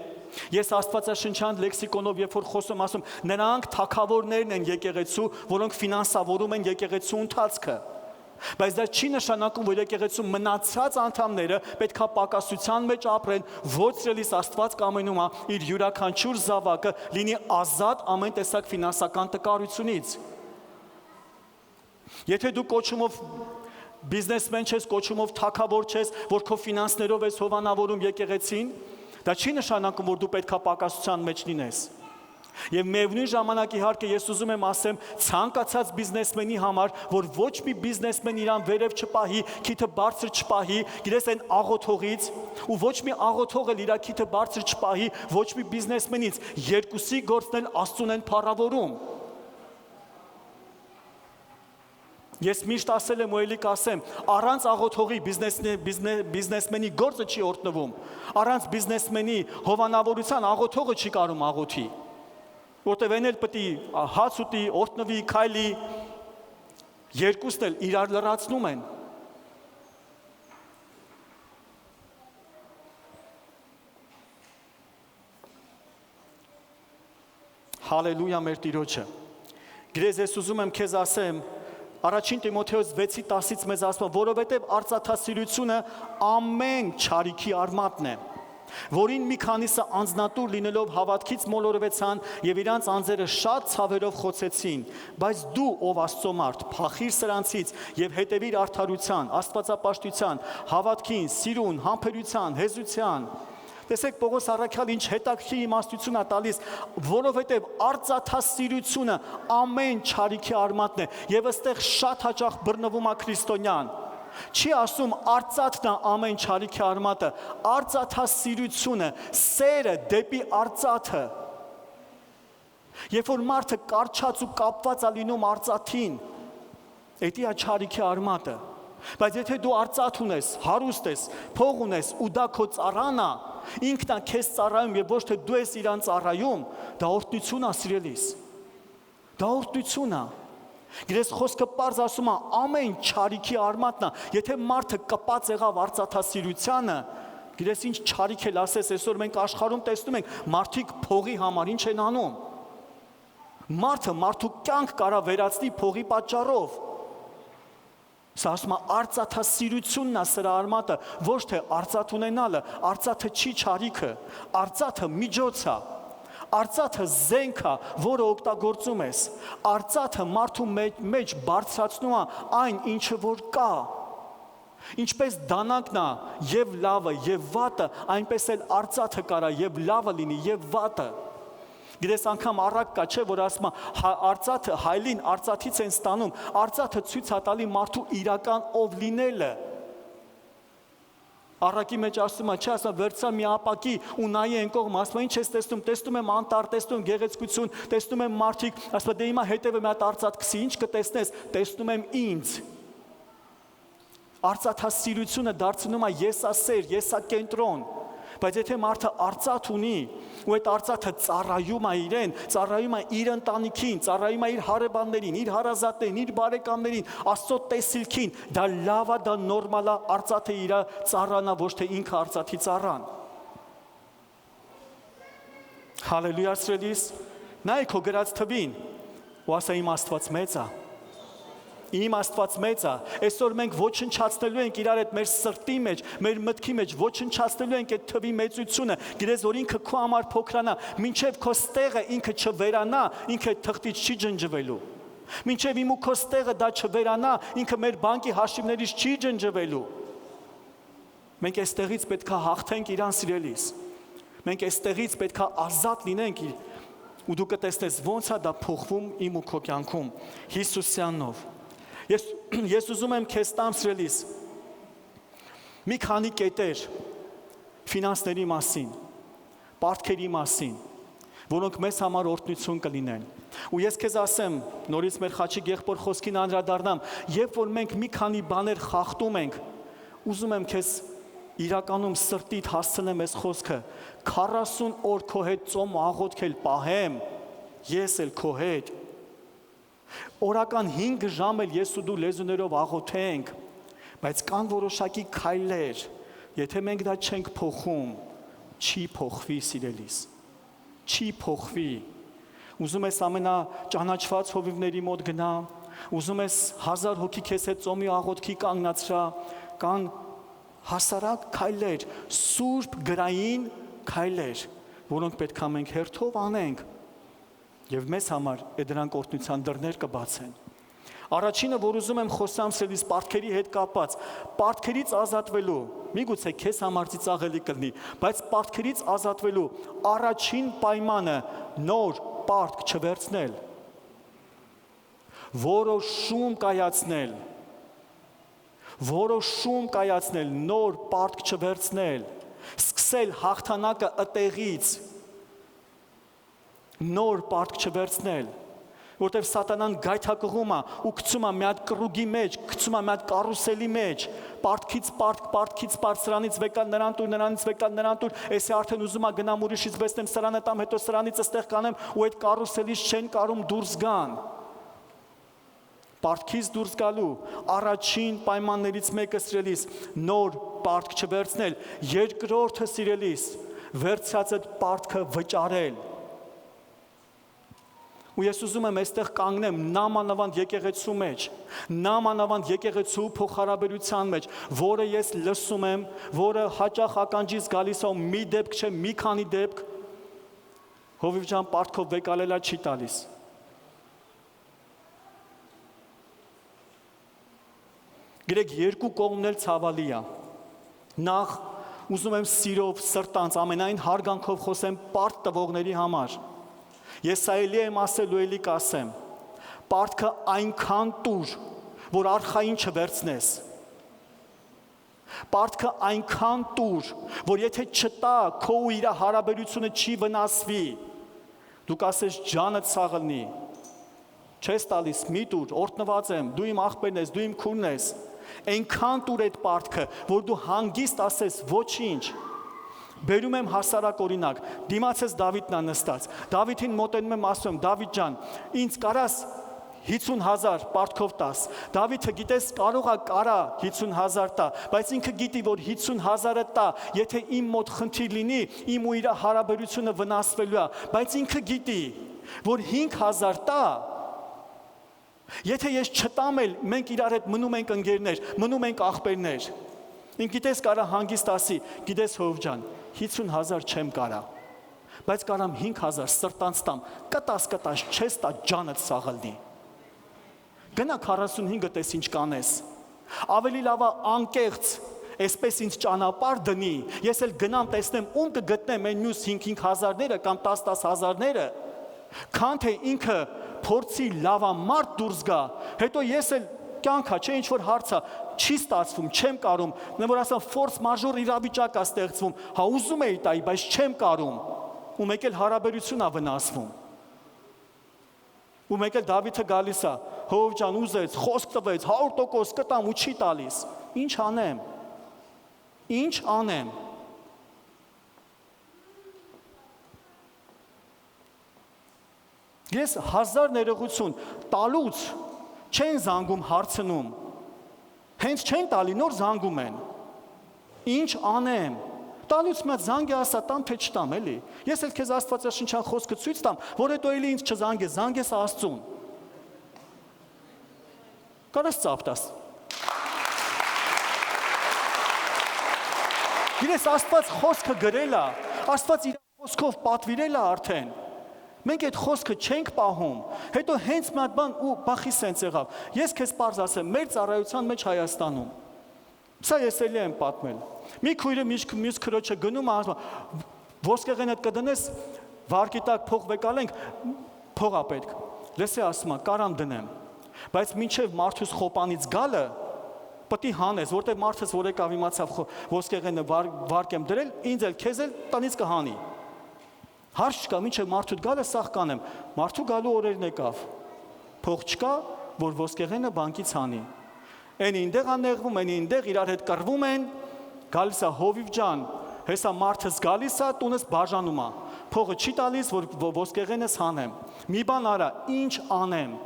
Ես աստվածաշնչյան լեքսիկոնով երբ որ խոսում ասում, նրանք թագավորներն են եկեղեցու, որոնք ֆինանսավորում են եկեղեցու ընթացքը։ Բայց դա չի նշանակում, որ եկեղեցու մնացած անդամները պետք է պակասության մեջ ապրեն, ոչ սիրելիս Աստված կամենում է իր յուրաքանչյուր զավակը լինի ազատ ամեն տեսակ ֆինանսական տկարությունից։ Եթե դու կոչումով բիզնեսմեն չես, կոչումով թագավոր չես, որ քո ֆինանսներով ես հովանավորում եկեղեցին, դա չի նշանակում, որ դու պետք է պակասության մեջ լինես։ Եվ միևնույն ժամանակ իհարկե ես ուզում եմ ասեմ ցանկացած բիզնեսմենի համար, որ ոչ մի բիզնեսմեն իրան վերև չպահի, քիթը բարձր չպահի, գիտես այն աղոթողից, ու ոչ մի աղոթող էլ իր քիթը բարձր չպահի, ոչ մի բիզնեսմենից, երկուսի գործն էլ Աստծուն են փառավորում։ Ես միշտ ասել եմ ու ելի կասեմ, առանց աղոթողի բիզնեսմենի գործը չի օրտնվում, առանց բիզնեսմենի հովանավորության աղոթողը չի կարում աղոթի։ Որտև են էլ պետք է հաց ուտի, օրտնվի, քայլի, երկուսն էլ իրար լրացնում են։ Հալելույա մեր Տիրոջը։ Գրեզ ես ուզում եմ քեզ ասեմ, Առաջին Տիմոթեոս 6:10-ից մեզ ասում է, որովհետև արծաթասիրությունը ամեն չարիքի արմատն է, որին մի քանիսը անձնատուր լինելով հավատքից մոլորվեցան եւ իրանց անձերը շատ ցավերով խոցեցին, բայց դու ով Աստծո մարդ, փախիր սրանցից եւ հետևիր արդարության, աստվածապաշտության, հավատքին, սիրուն, համբերության, հեզության։ Տեսեք Պողոս առաքյալ ինչ հետաքրքիր իմաստություն է տալիս, որովհետև արծաթասիրությունը ամեն չարիքի արմատն է եւ այստեղ շատ հաճախ բռնվում է քրիստոնյան։ Չի ասում արծաթն է ամեն չարիքի արմատը, արծաթասիրությունը, սերը դեպի արծաթը։ Երբ որ մարդը կարճած ու կապված է լինում արծաթին, դա է չարիքի արմատը։ Բայց եթե դու արծաթ ունես, հարուստ ես, փող ունես ու դա քո ծառան է, ինքն է քեզ ծառայում եւ ոչ թե դու ես իրան ծառայում, դա օրհնություն է սիրելիս։ Դա օրհնություն է։ Գրես խոսքը պարզ ասում է ամեն չարիքի արմատն է, եթե մարդը կպած եղավ արծաթասիրությանը, գրես ինչ չարիք էլ ասես, այսօր մենք աշխարհում տեսնում ենք մարդիկ փողի համար ինչ են անում։ Մարդը մարդու կյանք կարա վերացնի փողի պատճառով։ Սա ասում է արծաթասիրությունն է սրա արմատը, ոչ թե արծաթ ունենալը, արծաթը չի չարիքը, արծաթը միջոց է, արծաթը զենք է, որը օգտագործում ես, արծաթը մարդու մեջ բարձրացնում է այն, ինչը որ կա, ինչպես դանակն է եւ լավը եւ վատը, այնպես էլ արծաթը կարա եւ լավը լինի եւ վատը։ Գիտես անգամ առակ կա, չէ, որ ասում է արծաթը հայլին արծաթից են ստանում, արծաթը ցույց է տալի մարդու իրական ով լինելը։ Առակի մեջ ասում է, չէ, ասում վերցա մի ապակի ու նայի են կողմ, ասում է ինչ ես տեսնում, տեսնում եմ անտառ, տեսնում եմ գեղեցկություն, տեսնում եմ մարդիկ, ասում է դե հիմա հետևը մի հատ արծաթ քսի, ինչ կտեսնես, տեսնում եմ ինձ։ Արծաթասիրությունը դարձնում է եսասեր, եսակենտրոն։ Բայց եթե մարդը արծաթ ունի, ու այդ արծաթը ծառայում է իրեն, ծառայում է իր ընտանիքին, ծառայում է իր հարևաններին, իր հարազատներին, իր բարեկամներին, Աստծո տեսիլքին, դա լավ է, դա նորմալ է, արծաթը իր ծառան է, ոչ թե ինքը արծաթի ծառան։ Հալելույա սիրելիս, նայ քո գրած թվին, ու ասա իմ Աստված մեծ է։ Իմ Աստված մեծ է, այսօր մենք ոչնչացնելու ենք իրար հետ մեր սրտի մեջ, մեր մտքի մեջ, ոչնչացնելու ենք այդ թվի մեծությունը, գիտես որ ինքը քո համար փոքրանա, մինչև քո ստեղը ինքը չվերանա, ինքը թղթից չի ջնջվելու։ Մինչև իմ ու քո ստեղը դա չվերանա, ինքը մեր բանկի հաշիվներից չի ջնջվելու։ Մենք այստեղից պետք է հաղթենք իրան սիրելիս։ Մենք այստեղից պետք է ազատ լինենք ու դու կտեսնես ոնց է դա փոխվում իմ ու քո կյանքում Հիսուսյանով։ Ես ուզում եմ քեզ տամ սիրելիս մի քանի կետեր ֆինանսների մասին, պարտքերի մասին, որոնք մեզ համար օրհնություն կլինեն։ Ու ես քեզ ասեմ, նորից մեր Խաչիկ եղբոր խոսքին անդրադառնամ, երբ որ մենք մի քանի բաներ խախտում ենք, ուզում եմ քեզ իրականում սրտիդ հասցնեմ այս խոսքը, 40 օր քո հետ ծոմ ու աղոթքել պահեմ, ես էլ քո հետ Օրական 5 ժամ էլ ես ու դու լեզուներով աղոթենք, բայց կան որոշակի քայլեր, եթե մենք դա չենք փոխում, չի փոխվի սիրելիս, չի փոխվի։ Ուզում ես ամենաճանաչված հովիվների մոտ գնա, ուզում ես 1000 հոգի քեզ հետ ծոմի աղոթքի կանգնացրա, կան հասարակ քայլեր, սուրբ գրային քայլեր, որոնք պետք է մենք հերթով անենք։ Եվ մեզ համար դրանք օրհնության դռներ կբացեն։ Առաջինը, որ ուզում եմ խոսամ սիրելիս պարտքերի հետ կապված, պարտքերից ազատվելու, միգուցե քեզ համար ծիծաղելի կլինի, բայց պարտքերից ազատվելու առաջին պայմանը նոր պարտք չվերցնել, որոշում կայացնել, նոր պարտք չվերցնել, սկսել հաղթանակը ըտեղից, նոր պարտք չվերցնել, որտեղ սատանան գայթակղում է ու գցում է մի հատ կռուգի մեջ, գցում է մի հատ կարուսելի մեջ, պարտքից պարտ, սրանից վեկա նրան տուր, նրանից վեկա նրան տուր, էսի արդեն ուզում է գնամ ուրիշից բեսնեմ, սրանը տամ, հետո սրանից այստեղ կանեմ ու այդ կարուսելից չեն կարում դուրս գան։ Պարտքից դուրս գալու առաջին պայմաններից մեկը սիրելիս, նոր պարտք չվերցնել, երկրորդը սիրելիս, վերցած այդ պարտքը վճարել։ Ու ես ուզում եմ այստեղ կանգնեմ նամանավանդ եկեղեցու մեջ, նամանավանդ եկեղեցու փոխհարաբերության մեջ, որը ես լսում եմ, որը հաճախ ականջից գալիս է մի դեպք չէ, մի քանի դեպք, հովիվ ջան պարտքով վեկալելա չի տալիս։ Գրեք երկու կողմն էլ ցավալի է։ Նախ ուզում եմ սիրով, սրտանց, ամենայն հարգանքով խոսեմ պարտ տվողների համար։ Ես այլի եմ ասել ու էլի կասեմ, պարտքը այնքան տուր, որ արխային չվերցնես, պարտքը այնքան տուր, որ եթե չտա, քո ու իր հարաբերությունը չի վնասվի, դու կասես ջանդ սաղ լինի, չես տալիս, մի տուր, օրհնված եմ, դու իմ աղբերն ես, դու իմ քուրն ես, այնքան տուր այդ պարտքը, որ դու հանգիստ ասես ոչինչ։ Բերում եմ հասարակ օրինակ, դիմացես Դավիթն է նստած, Դավիթին մոտենում եմ ասում եմ, Դավիթ ջան, ինձ կարաս 50,000 պարտքով տաս, Դավիթը գիտես կարա 50,000 տա, բայց ինքը գիտի, որ 50,000-ը տա, եթե իմ մոտ խնդիր լինի, իմ ու իր հարաբերությունը վնասվելու է, բայց ինքը գիտի, որ 5,000 տա, եթե ես չտամ էլ, մենք իրար հետ մնում ենք ընկերներ, մնում ենք աղբերներ, ինք գիտես կարա հանգիստ ասի, գիտես հով ջան, 50,000 չեմ կարա, բայց կարամ 5,000 սրտանց տամ, կտաս չես տա ջանդ սաղալնի, գնա 45-ը տես ինչ կանես, ավելի լավա անկեղծ, այսպես ինձ ճանապարհ դնի, ես էլ գնամ տեսնեմ ում կգտնեմ այն մյուս 5,000-ները կամ 10,000-ները, քան թե ինքը փորձի լավամարդ դուրս գա, հետո ես էլ կյանքա, չէ ինչ որ հարցա, չի ստացվում, չեմ կարում, որ ասեմ ֆորս մաժոր իրավիճակ է ստեղծվում, հա ուզում էի տայի, բայց չեմ կարում, ու մեկ էլ հարաբերություն է վնասվում։ Ու մեկ էլ Դավիթը գալիս է, հով ջան ուզեց, խոսք տվեց, 100% կտամ ու չի տալիս։ Ինչ անեմ։ Ես 1000 ներողություն տալուց չեն զանգում հարցնում, հենց չեն տալի, նոր զանգում են, ինչ անեմ, տալուց մի հատ զանգ է ասա, տամ թե չտամ, էլի, ես էլ քեզ Աստվածաշնչյան խոսքը ցույց տամ, որ հետո էլի ինձ չզանգես, զանգես Աստծուն, կարաս ծապտաս, Գիտես Աստված խոսքը գրել է, Աստված իր խոսքով պատվիրել է արդեն, մենք այդ խոսքը չենք պահում, հետո հենց մի հատ բան ու բախի սենց եղավ, ես քեզ պարզ ասեմ, մեր ծառայության մեջ Հայաստանում, սա ես էլի եմ պատմել, մի քույրը մյուս քրոջը գնում է, ասում ոսկեղենդ կդնես, վարկի տակ փող վեկալենք, փող ա պետք, լսե ասում է, կարամ դնեմ, բայց մինչև մարդուս խոպանից գալը Պտի հանես, որտեղ մարդս որ եկավ իմացավ ոսկեղենը վարկ եմ դրել, ինձ էլ քեզ էլ տնից կհանի։ Հարց չկա, մինչև մարդուդ գալը սաղ կանեմ, մարդու գալու օրերն եկավ։ Փող չկա, որ ոսկեղենը բանկից հանի։ Այն ինտեղ անեղվում, այն ինտեղ իրար հետ կռվում են, գալիս է հովիվ ջան, հեսա մարդս գալիս է, տունս բաժանում է։ Փողը չի տալիս, որ ոսկեղենս հանեմ։ Մի բան արա, ինչ անեմ։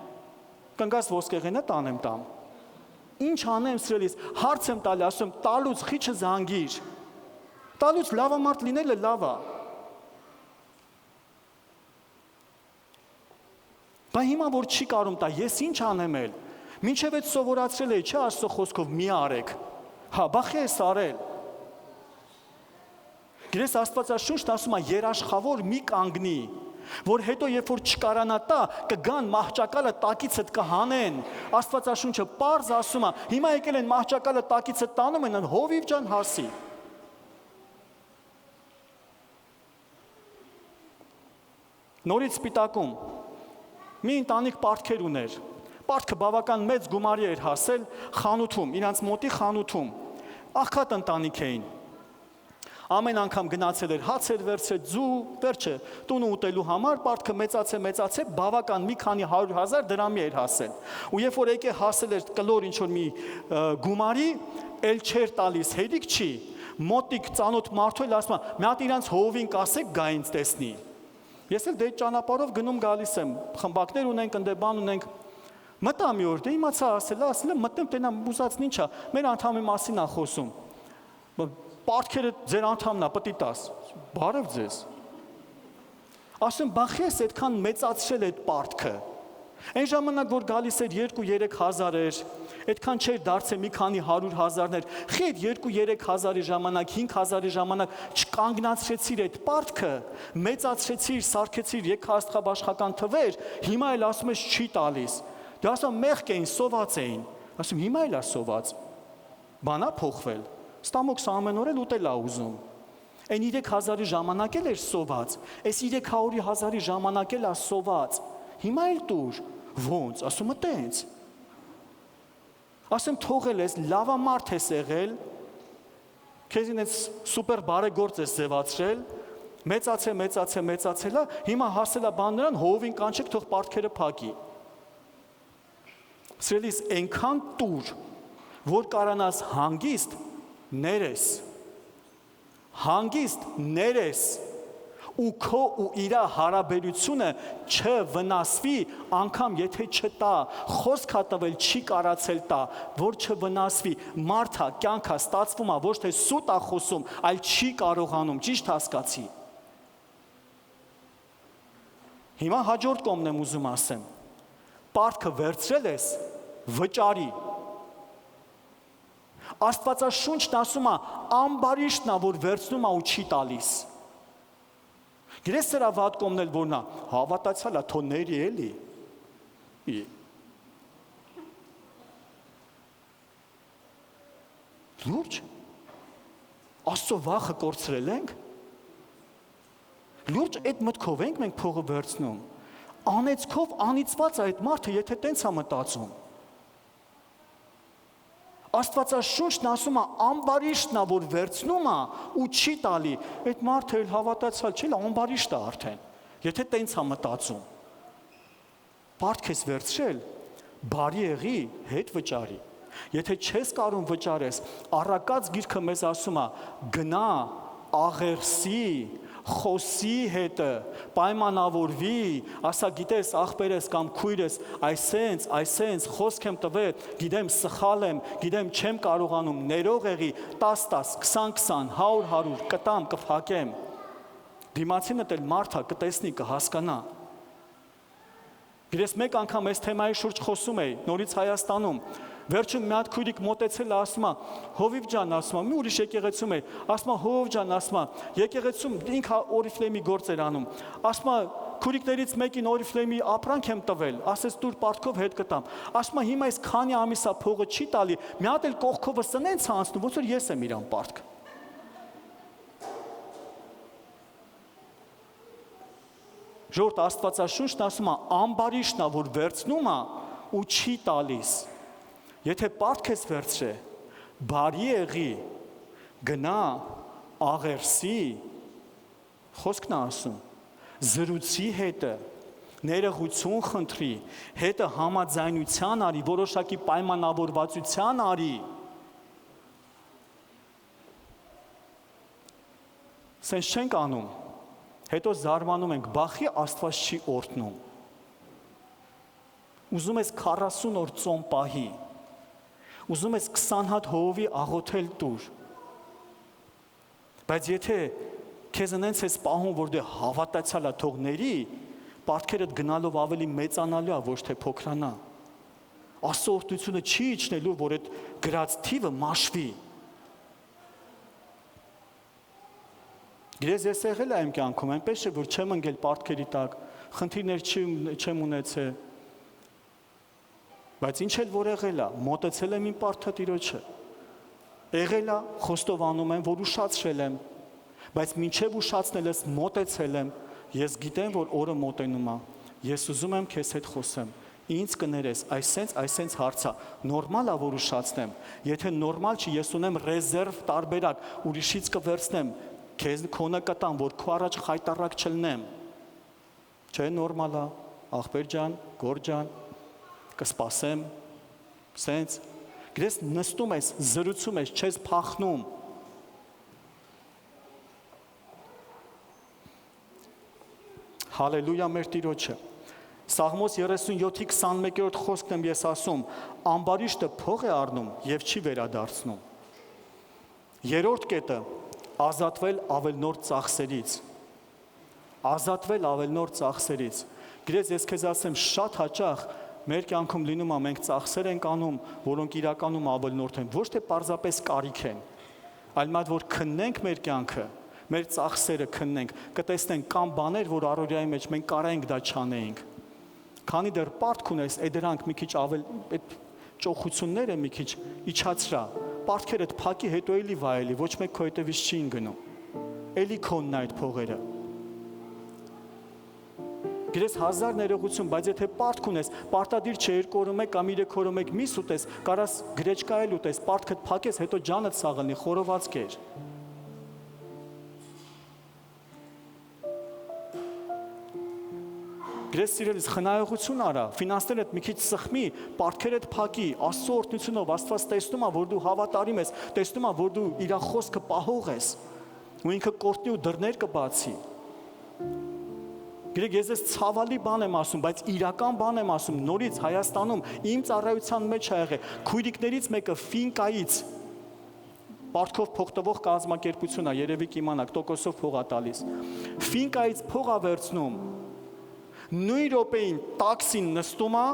Կնգաս ոսկեղենը տանեմ տամ։ Ինչ անեմ սրելիս, հարց եմ տալի, ասում, տալուց խիչը զանգիր, տալուց լավա մարդ լինելը լավա, բա հիմա որ չի կարում տա, ես ինչ անեմ էլ, մինչև այդ սովորացրել է, չէ Աստծո խոսքով մի արեք, հա, բա խես արել, գիրես Աստվածաշունչն ասում է, երաշխավոր մի կանգնի, որ հետո երբ որ չկարանա տա, կգան մահճակալը տակիցդ կհանեն, Աստվածաշունչը պարզ ասում է, հիմա եկել են մահճակալը տակիցդ տանում են, հովիվ ջան հասի։ Նորից Սպիտակում, մի ընտանիք պարտքեր ուներ, պարտքը բավական մեծ գումարի էր հասել խանութում, իրանց մոտի խանութում, աղքատ ընտանիք էին, ամեն անգամ գնացել էր հաց էր վերցրել, ձու, վերջը, տունը ուտելու համար, պարտքը մեծացե, բավական մի քանի 100,000 դրամի էր հասել։ Ու երբ որ եկե հասել էր կլոր ինչ-որ մի գումարի, էլ չէր տալիս, հերիք չի, մոտիկ ծանոթ մարդու էլ ասում է, մի հատ իրանց հովին կասեք գա ինձ տեսնի։ Ես էլ դե ճանապարհով գնում գալիս եմ, խմբակներ ունենք, ընդեբան ունենք, մտա մի օր, դե իմացա ասել մտնեմ տենամ ուզածն ինչա, մեր անդամի մասին ա խոսում։ Պարտքերը ձեր անդամն է, պտի տաս, բարև ձեզ, ասում, բախի ես այդքան մեծացրել այդ պարտքը, այն ժամանակ, որ գալիս էր 2-3 հազար էր, այդքան չէր դարձել մի քանի 100,000-ներ, խիտ 2-3 հազարի ժամանակ, 5,000-ի ժամանակ չկանգնացրեցիր այդ պարտքը, մեծացրեցիր, սարքեցիր եկհաստղաբաշխական թվեր, հիմա էլ ասում ես չի տալիս, դե ասում մեղք էին, սոված էին, ասում հիմա էլ է սոված, բանա փոխվել, Ստամոքս ամեն օր էլ ուտել է ուզում, այն 3,000-ի ժամանակ էլ էր սոված, այս 300,000-ի ժամանակ էլ է սոված, հիմա էլ տուր, ոնց, ասում է տենց, ասում թողել ես, լավամարդ ես եղել, քեզին ես սուպեր բարեգործ ես ձևացրել, մեծացել է, հիմա հասել է բան նրան, հովին կանչեք, թող պարտքերը փակի, սրելիս այնքան տուր, որ կարանաս հանգիստ, հանգիստ ներես ու քո ու իրա հարաբերությունը չվնասվի անգամ եթե չտա խոսքա տվել չի կարացել տա որ չվնասվի մարդա կյանքա ստացվում է ոչ թե սուտ է խոսում այլ չի կարողանում ճիշտ հասկացի հիմա հաջորդ կողմն եմ ուզում ասեմ պարտքը վերցրել ես վճարի Աստվածաշունչն ասում է, ամբարիշտն է, որ վերցնում է ու չի տալիս։ Գիրես սրա վատ կողմն էլ որն է, հավատացյալ է, թո ների էլի։ Լուրջ, Աստծո վախը կորցրել ենք, լուրջ այդ մտքով ենք մենք փողը վերցնում, անեծքով անիծված է այդ մարդը, եթե տենց է մտածում։ Աստվածաշունչն ասում է ամբարիշտն է որ վերցնում է ու չի տալի այդ մարդը էլ հավատացյալ չէ ամբարիշտ է արդեն եթե տենց է մտածում պարտք ես վերցրել բարի եղի հետ վճարի եթե չես կարող վճարես առակած գիրքը մեզ ասում է գնա աղերսի խոսի հետը, պայմանավորվի, ասա գիտես, աղբերես կամ քույրես, այսենց խոսք եմ տվել, գիտեմ սխալ եմ, գիտեմ չեմ կարողանում, ներող եղի, 10-10, 20-20, 100-100, կտամ, կփակեմ։ Դիմացինդ էլ մարդա կտեսնի, կհասկանա։ Գիտես մեկ անգամ այս թեմայի շուրջ խոսում էի, նորից Հայաստանում։ Վերջում մի հատ քույրիկ մոտեցել է, ասում է, Հովիվ ջան, ասում է, մի ուրիշ եկեղեցում է, ասում է, Հովիվ ջան, ասում է, եկեղեցում ինքը Օրիֆլեյմի գործ էր անում։ Ասում է, քույրիկներից մեկին Օրիֆլեյմի ապրանք եմ տվել, ասես դուր պարտքով հետ կտամ։ Ասում է, հիմա այս քանի ամիսա փողը չի տալի, մի հատ էլ կողքովը սնենց անցնում, ոնց որ ես եմ իրան պարտք։ Ժողովուրդ Աստվածաշունչն ասում է, ամբարիշն է, որ վերցնում է ու չի տալիս։ Եթե պարտք ես վերցրե, բարի եղի, գնա, աղերսի, խոսքն է ասում, զրուցի հետը, ներողություն խնդրի, հետը համաձայնության արի, որոշակի պայմանավորվածության արի։ Սենց չենք անում, հետո զարմանում ենք, բախի Աստված չի օրհնում։ Ուզում ես 40 օր ծոմ պահի, ուզում ես 20 հատ հովի աղոթել տուր, բայց եթե քեզ ընենց ես պահում, որ դե հավատացյալ է թողների, պարտքերդ գնալով ավելի մեծանալու է, ոչ թե փոքրանա։ Աստծո օրհնությունը չի իջնելու, որ այդ գրած թիվը մաշվի։ Գրեզ ես եղել եմ կյանքում, այնպես չէ, որ չեմ ընկել պարտքերի տակ, խնդիրներ չեմ ունեցել, բայց ինչ էլ որ եղել է, մոտեցել եմ իմ պարտադիրոջը, եղել է, խոստովանում եմ, որ ուշացրել եմ, բայց մինչև ուշացնել ես մոտեցել եմ, ես գիտեմ, որ օրը մոտենում է, ես ուզում եմ քեզ հետ խոսեմ, ինձ կներես, այսենց հարցա, նորմալ է, որ ուշացնեմ, եթե նորմալ չի, ես ունեմ ռեզերվ տարբերակ, ուրիշից կվերցնեմ, քեզ քոնը կտամ, որ քո առաջ խայտառակ չլնեմ, չէ նորմալ է, աղբեր ջան, գոր ջան, կսպասեմ, սենց, գրես նստում ես, զրուցում ես, չես փախնում։ Հալելույա մեր Տիրոջը։ Սաղմոս 37-21 խոսքն եմ ես ասում, ամբարիշտը փող է առնում և չի վերադարձնում։ Երրորդ կետը, ազատվել ավելնորդ ծախսերից։ Ազատվել ավելնորդ ծախսերից։ Գրես ես քեզ ասեմ, շատ հաճախ մեր կյանքում լինում է, մենք ծախսեր ենք անում, որոնք իրականում ավելնորդ են, ոչ թե պարզապես կարիք են, այլ մատ որ քննենք մեր կյանքը, մեր ծախսերը քննենք, կտեսնենք կամ բաներ, որ առօրյայի մեջ մենք կարայինք դա չանեինք։ Քանի դեռ պարտք ունես, դրանք մի քիչ ավել, այդ ճոխությունները մի քիչ իջացրա, պարտքերդ փակի հետո էլի վայելի, ոչ մեկ քո հետևից չի գնում։ Էլի քոնն է այդ փողերը։ Գրես 1000 ներողություն, բայց եթե պարտք ունես, պարտադիր չէ 2 օրը մեկ կամ 3 օրը մեկ միս ուտես, կարաս գրեչկա էլ ուտես, պարտքդ փակես, հետո ջանդ սաղալնի, խորոված կեր։ Գրես սիրելիս, խնայողություն արա, ֆինանսներդ մի քիչ սխմի, պարտքերդ փակի, Աստծո օրհնությունով Աստված տեսնում է, որ դու հավատարիմ ես, տեսնում է, որ դու իր խոսքը պահող ես, ու ինքը կորտնի ու դռներ կբացի։ Գրեք, ես ես ցավալի բան եմ ասում, բայց իրական բան եմ ասում, նորից Հայաստանում իմ ծառայության մեջ ա եղել, քույրիկներից մեկը ֆինկայից պարտքով փող տվող կազմակերպություն է, երևի կիմանաք, տոկոսով փող ա տալիս։ Ֆինկայից փող ա վերցնում, նույն րոպեին տաքսին նստում ա,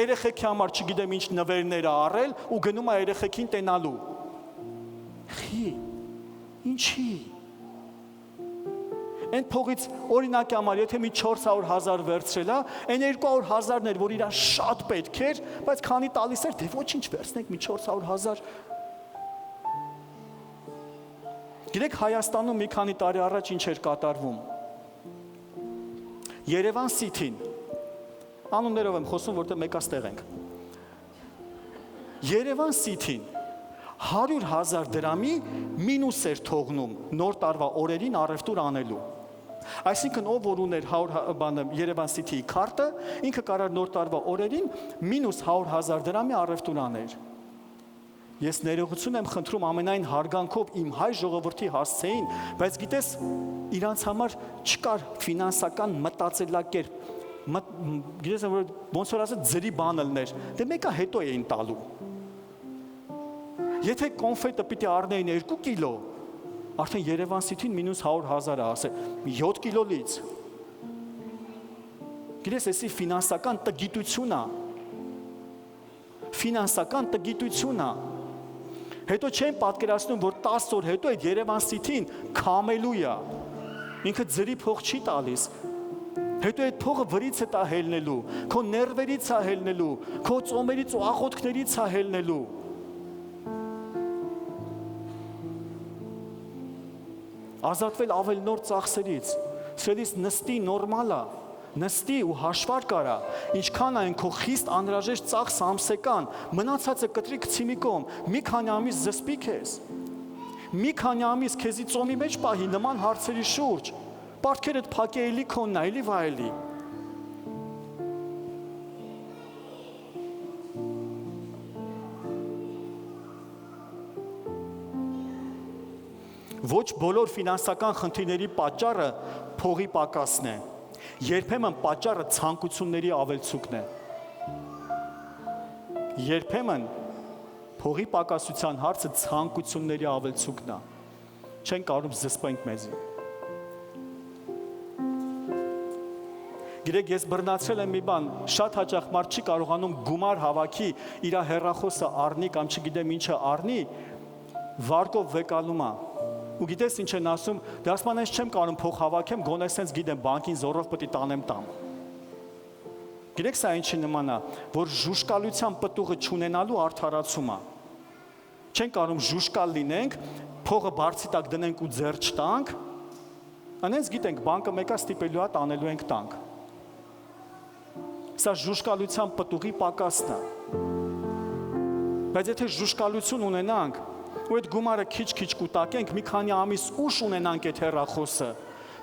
երեխեքի համար չգիտեմ ինչ նվերներ ա առել ու գնում ա երեխեքին տենալու։ Խի, ինչի։ Այն փողից օրինակի համար, եթե մի 400,000 վերցրել ա, այն 200,000-ներ, որ իրան շատ պետք էր, բայց քանի տալիս էր, դե ոչինչ վերցնենք մի 400,000։ Գիտեք, Հայաստանում մի քանի տարի առաջ ինչ էր կատարվում։ Երևան City-ն, անուններով եմ խոսում, որտեղ մեկաստեղ ենք։ Երևան City-ն 100,000 դրամի մինուս էր թողնում նոր տարվա օրերին առևտուր անելու։ Այսինքն ով որ ուներ Երևան City-ի քարտը, ինքը կարար նոր տարվա օրերին մինուս 100,000 դրամի առևտուր աներ։ Ես ներողություն եմ խնդրում ամենայն հարգանքով իմ հայ ժողովրդի հասցեին, բայց գիտես, իրանց համար չկար ֆինանսական մտածելակերպ, գիտես, ոնց որ ասած ձրի բան ելներ, դե մեկը հետո էին տալու։ Եթե կոնֆետը պիտի առնեին 2 կիլո, արդեն Երևան City-ն մինուս 100,000 է, ասե 7 կիլո լից։ Գիտես, էսի ֆինանսական տգիտություն է։ Ֆինանսական տգիտություն է։ Հետո չեն պատկերացնում, որ 10 օր հետո այդ Երևան City-ն քամելու է։ Ինքը ձրի փող չի տալիս։ Հետո այդ փողը վրից է տա հելնելու, քո ներվերից է հելնելու, քո ծոմերից ու աղոթքներից է հելնելու։ Ազատվել ավելնոր ծախսերից, սրից նստի նորմալ է, նստի ու հաշվար կարա, ինչքան այն քո խիստ անհրաժեշտ ծախս ամսեկան, մնացածը կտրի գցիմի կողմ, մի քանի ամիս զսպի քեզ, մի քանի ամիս քեզի ծոմի մեջ պահի նման հարցերի շուրջ, պարտքերդ փակե էլի քոննա, էլի վայելի։ Ոչ բոլոր ֆինանսական խնդիրների պատճառը փողի պակասն է։ Երբեմն պատճառը ցանկությունների ավելցուկն է։ Երբեմն փողի պակասության հարցը ցանկությունների ավելցուկն է։ Չեն կարող զսպենք մեզի։ Գիտեք, ես բռնացրել եմ մի բան, շատ հաճախ մարդ չի կարողանում գումար հավաքի, իր հեռախոսը առնի կամ չգիտեմ ինչը առնի, վարկով վեկալում է։ Ու գիտես ինչ են ասում, դե ասման ես չեմ կարող փող հավաքեմ, գոնե սենց գիտեմ բանկին զորով պետք է տանեմ տամ։ Գիտեք սա ինչի նման է, որ ժուշկալության պտուղը չունենալու արդարացում է։ Չեն կարող ժուշկալ լինենք, փողը բարձի տակ դնենք ու ձեռ չտանք, անենց գիտենք բանկը մեկա ստիպելու է տանելու ենք տանք։ Սա ժուշկալության պտուղի պակասն է։ Բայց եթե ժուշկալություն ունենանք, ու այդ գումարը քիչ-քիչ կուտակենք, մի քանի ամիս ուշ ունենանք այդ հեռախոսը,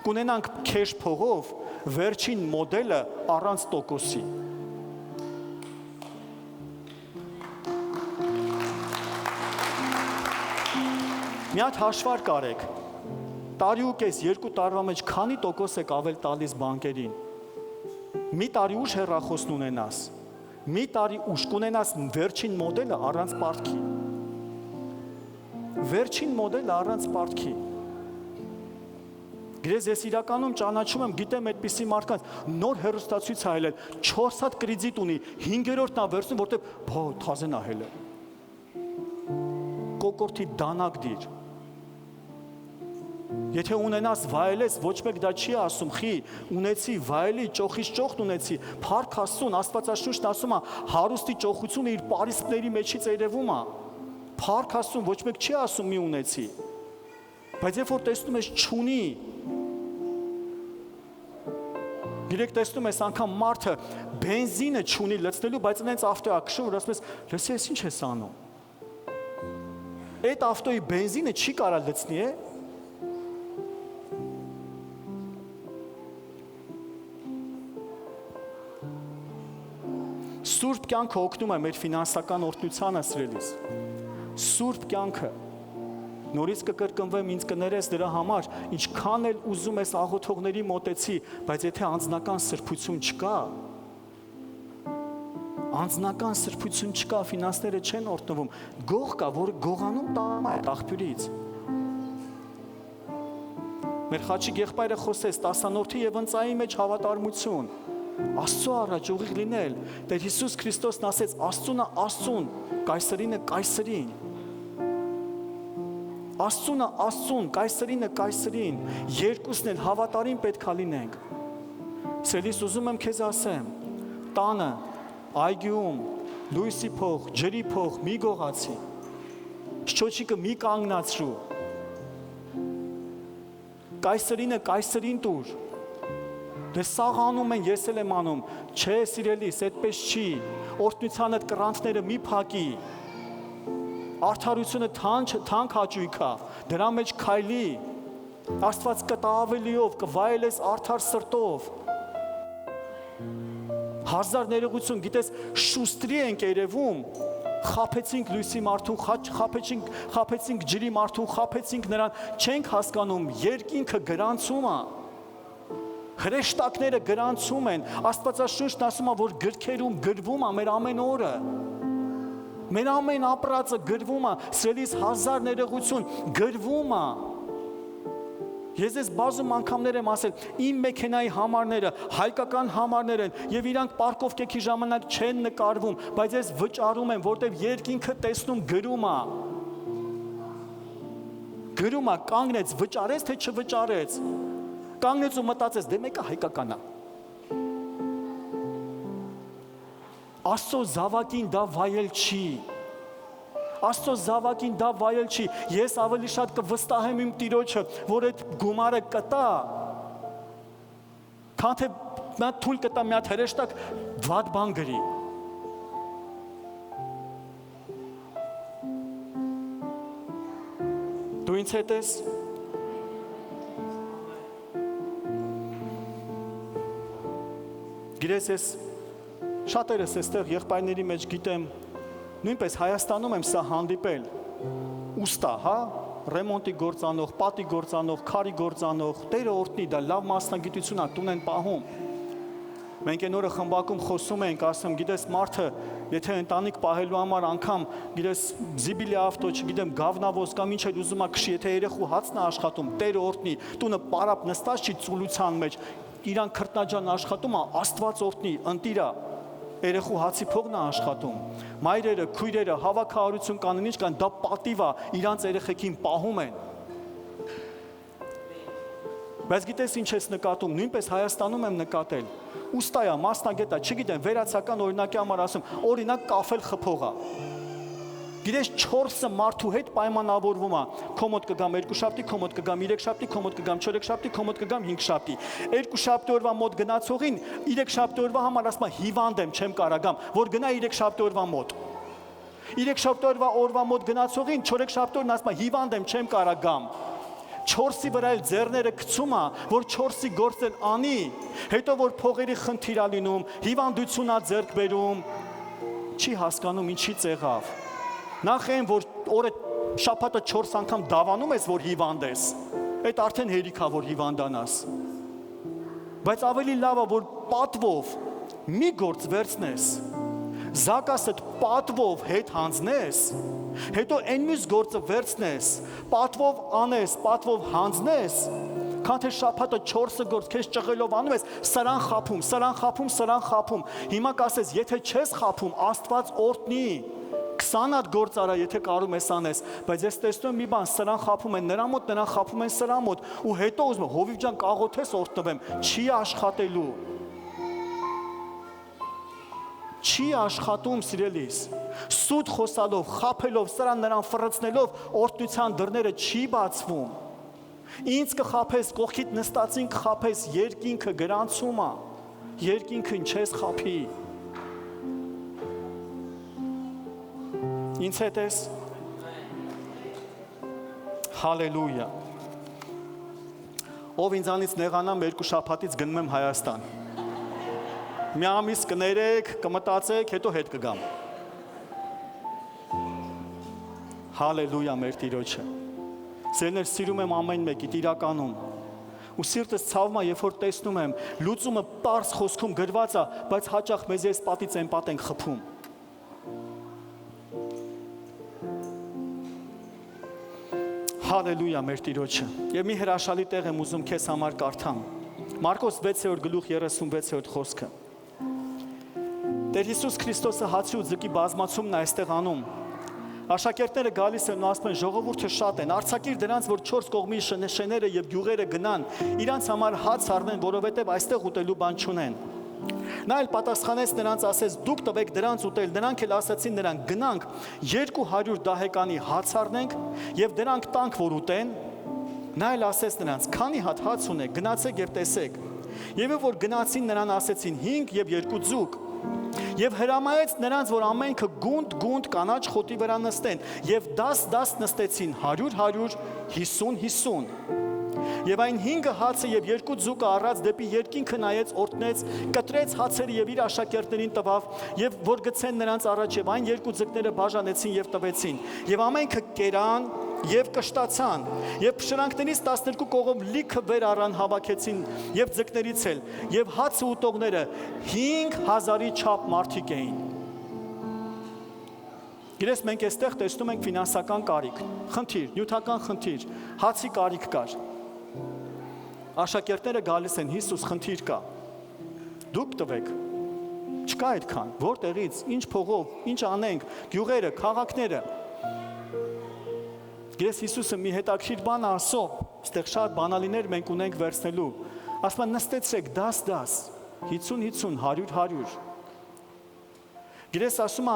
կունենանք քեշ փողով վերջին մոդելը առանց տոկոսի։ Մի հատ հաշվարկ արեք, տարի ու կես, 2 տարվա մեջ քանի տոկոս եք ավել տալիս բանկերին։ Մի տարի ուշ հեռախոսն ունենաս, մի տարի ուշ կունենաս վերջին մոդելը առանց պարտքի։ Վերջին մոդելը առանց պարտքի։ Գրեզ ես իրականում ճանաչում եմ, գիտեմ այդպիսի մարդկանց, նոր հեռուստացույց հայել, 4 հատ կրիդիտ ունի, 5-րդն է վերցնում, որտեղ բո թազեն ահել է։ Կոկորտի դանակ դիր։ Եթե ունենաս վայելես, ոչ մեկ դա չի ասում, խի, ունեցի վայելի, ճոխից ճոխտ ունեցի, փառք Աստծուն, Աստվածաշունչն ասում է, հարուստի ճոխությունը իր պարիսպների մեջից երևում է։ Փառք Աստծուն, ոչ մեկ չի ասում մի ունեցի։ Բայց երբ որ տեսնում ես չունի, գիտեք տեսնում ես անգամ մարդը բենզինը չունի լցնելու, բայց այնց ավտոյա քշում, որ ասում ես, լսի, ես ինչ ես անում։ Այդ ավտոյի բենզինը չի կարա լցնի, է։ Սուրբ կյանքը օգնում է մեր ֆինանսական օրհնությանը սիրելիս։ Սուրբ կյանքը նորից կկրկնվեմ, ինձ կներես դրա համար, ինչքան էլ ուզում ես աղոթողների մոտեցի, բայց եթե անձնական սրբություն չկա, ֆինանսները չեն օրհնվում, գող կա, որը գողանում տամ է աղբյուրից։ Մեր խաչիկ եղբայրը խոսեց 10-րդի եւ ընծայի մեջ հավատարմություն, Աստծո առաջ ուղիղ լինել, Տեր Հիսուս Քրիստոսն ասեց, Աստծունը Աստծուն, Կայսրինը Կայսրին։ Աստծունը Աստծուն, Կայսրինը Կայսրին, երկուսն էլ հավատարիմ պետք է լինենք։ Սիրելիս, ուզում եմ քեզ ասեմ, տանը, այգիում, լույսի փող, ջրի փող մի գողացի, շչոչիկը մի կանգնացրու, Կայսրինը Կայսրին տուր, դե սաղ անում են, ես էլ եմ անում, չէ սիրելիս, այդպես չի, օրհնությանդ կռանցները մի փակի, արդարությունը թանկ հաճույք է, դրա մեջ քայլի, Աստված կտա ավելիով, կվայելես արդար սրտով, 1000 ներողություն, գիտես, շուստրի ենք երևում, խափեցինք լույսի մարդուն, խափեցինք ջրի մարդուն, խափեցինք նրան, չենք հասկանում, երկինքը գրանցում է։ Հրեշտակները գրանցում են, Աստվածաշունչն ասում է, որ գրքերում գրվում է մեր ամեն օրը։ Մեր ամեն ապրածը գրվում է, սրելիս հազար ներողություն գրվում է։ Ես ես բազում անգամներ եմ ասել, իմ մեքենայի համարները, հայկական համարներ են, եւ իրանք պարկովկեքի ժամանակ չեն նկարվում, բայց ես վճարում եմ, որտեվ երկինքը տեսնում գրում է։ Գրում է, կանգնեց, վճարեց թե չվճարեց։ Կանգնեց ու մտածեց, դե մեկը հայկական է։ Աստծո զավակին դա վայել չի։ Աստծո զավակին դա վայել չի։ Ես ավելի շատ կվստահեմ իմ Տիրոջը, որ այդ գումարը կտա, քան թե նա թույլ կտա մի հատ հրեշտակ վատ բան գրի։ Դու ինձ հետ ես։ Գիտես, ես շատերս էստեղ եղբայրների մեջ գիտեմ, նույնպես Հայաստանում եմ սա հանդիպել, ուստա, հա, ռեմոնտի գործանող, պատի գործանող, քարի գործանող, Տերը օրհնի, դա լավ մասնագիտություն է, տուն են պահում։ Մենք այն օրը խմբակում խոսում ենք, ասում, գիտես, մարդը, եթե ընտանիք պահելու համար անգամ, գիտես, զիբիլի ավտո, չգիտեմ, գավնավոզ կամ ինչ էլ ուզում է քշի, եթե երեխու հացն է աշխատում, Տերը օրհնի, տունը պարապ նստած չի ծուլության մեջ, իրան քրտնաջան աշխատում է, Աստված օրհնի, ընտիրա, երեխու հացի փողն է աշխատում, մայրերը, քույրերը, հավաքահարություն կանեն, ինչ կան, դա պատիվ է, իրանց երեխեքին պահում են։ Բայց գիտես ինչ ես նկատում, նույնպես Հայաստանում եմ նկատել, ուստայա, մասնագետա, չգիտեմ, վերացական օրինակի համար ասում, օրինակ կաֆել խփողա։ Գիտես 4-ը մարդու հետ պայմանավորվում է, քո մոտ կգամ 2 շաբթի, քո մոտ կգամ 3 շաբթի, քո մոտ կգամ 4 շաբթի, քո մոտ կգամ 5 շաբթի։ 2 շաբթի օրվա մոտ գնացողին 3 շաբթի օրվա համար ասում է հիվանդ եմ, չեմ կարա գամ, որ գնա 3 շաբթի օրվա մոտ։ 3 շաբթի օրվա մոտ գնացողին 4 շաբթի օրն ասում է հիվանդ եմ, չեմ կարա գամ։ 4-ի վրա էլ ձեռները գցում է, որ 4-ի գործել անի, հետո որ փողերի խնդիր է լինում, հիվանդություն է ձեռք բերում, չի հասկանում ինչից եղավ։ Նախ այն, որ օրը շաբաթը 4 անգամ դավանում ես, որ հիվանդ ես, այդ արդեն հերիք է, որ հիվանդանաս։ Բայց ավելի լավ է, որ պատվով մի գործ վերցնես, զակասդ պատվով հետ հանձնես, հետո այն մյուս գործը վերցնես, պատվով անես, պատվով հանձնես, քան թե շաբաթը 4 գործ քեզ ճղելով անում ես, սրան խափում, սրան խափում, սրան խափում։ Հիմա կասես, եթե չես խափում, Աստված օրհնի։ 20 հատ գործ արա, եթե կարում ես անես, բայց ես տեսնում եմ մի բան, սրան խափում են նրա մոտ, նրան խափում են սրա մոտ, ու հետո ուզում եմ, Հովիվ ջան, կաղոթես օրհնվեմ, չի աշխատելու։ Չի աշխատում, սիրելիս։ Սուտ խոսալով, խափելով, սրան նրան ֆռցնելով, օրհնության դռները չի բացվում։ Ինձ կխափես, կողքիդ նստածին կխափես, երկինքը գրանցում է, երկինքն չես խափի։ Ինձ հետ ես։ Հալելույա։ Ով ինձանից նեղանամ 2 շաբաթից գնում եմ Հայաստան։ Մի ամիս կներեք, կմտածեք, հետո հետ կգամ։ Հալելույա մեր Տիրոջը։ Ձեներ սիրում եմ ամեն մեկիդ իրականում։ Ու սիրտս ցավում է, երբ որ տեսնում եմ, լուծումը պարզ խոսքում գրված է, բայց հաճախ մեզ ես պատից են պատ ենք խփում։ Հալելույա մեր Տիրոջը։ Եվ մի հրաշալի տեղ եմ ուզում քեզ համար կարդամ։ Մարկոս 6:36 խոսքը։ Տեր Հիսուս Քրիստոսը հացի ու ձկի բազմացումն է այստեղ անում։ Աշակերտները գալիս են ու ասում են ժողովուրդը շատ են, արձակիր դրանց, որ 4 կողմի շեները եւ գյուղերը գնան, իրանց համար հաց առնեն, որովհետեւ այստեղ ուտելու բան չունեն։ Նա էլ պատասխանեց նրանց, ասեց դուք տվեք դրանց ուտել, նրանք էլ ասացին նրան գնանք 200 դահեկանի հաց առնենք եւ դրանք տանք, որ ուտեն։ Նա էլ ասեց նրանց, քանի հատ հաց ունեք, գնացեք եւ տեսեք։ Եվ որ գնացին նրան ասեցին 5 եւ 2 ձուկ։ Եվ հրամայեց նրանց, որ ամենքը գունդ կանաչ խոտի վրա նստեն, եւ 10 նստեցին 100, 50, Եվ այն 5 հացը եւ 2 ձուկը առած դեպի երկինքը նայեց, օրհնեց, կտրեց հացերը եւ իր աշակերտներին տվավ, եւ որ գցեն նրանց առաջ, եւ այն 2 ձկները բաժանեցին եւ տվեցին։ Եվ ամենքը կերան եւ կշտացան, եւ փշրանքներից 12 կողմ լիքը վեր առան հավաքեցին եւ ձկներից էլ, եւ հացը ուտողները 5000-ի չափ մարդիկ էին։ Գիտես, մենք այստեղ տեսնում ենք ֆինանսական կարիք, խնդիր, նյութական խնդիր, հացի կարիք կար։ Աշակերտները գալիս են, Հիսուս, խնդիր կա։ Դուք տվեք։ Չկա այդքան, որտեղից, ինչ փողով, ինչ անենք, գյուղերը, քաղաքները։ Գիտես, Հիսուսը մի հետաքրքիր բան ասո, այստեղ շատ բանալիներ մենք ունենք վերցնելու։ Ասում են նստեցրեք, դաս, 50-50, 100-100։ Գիտես, ասում է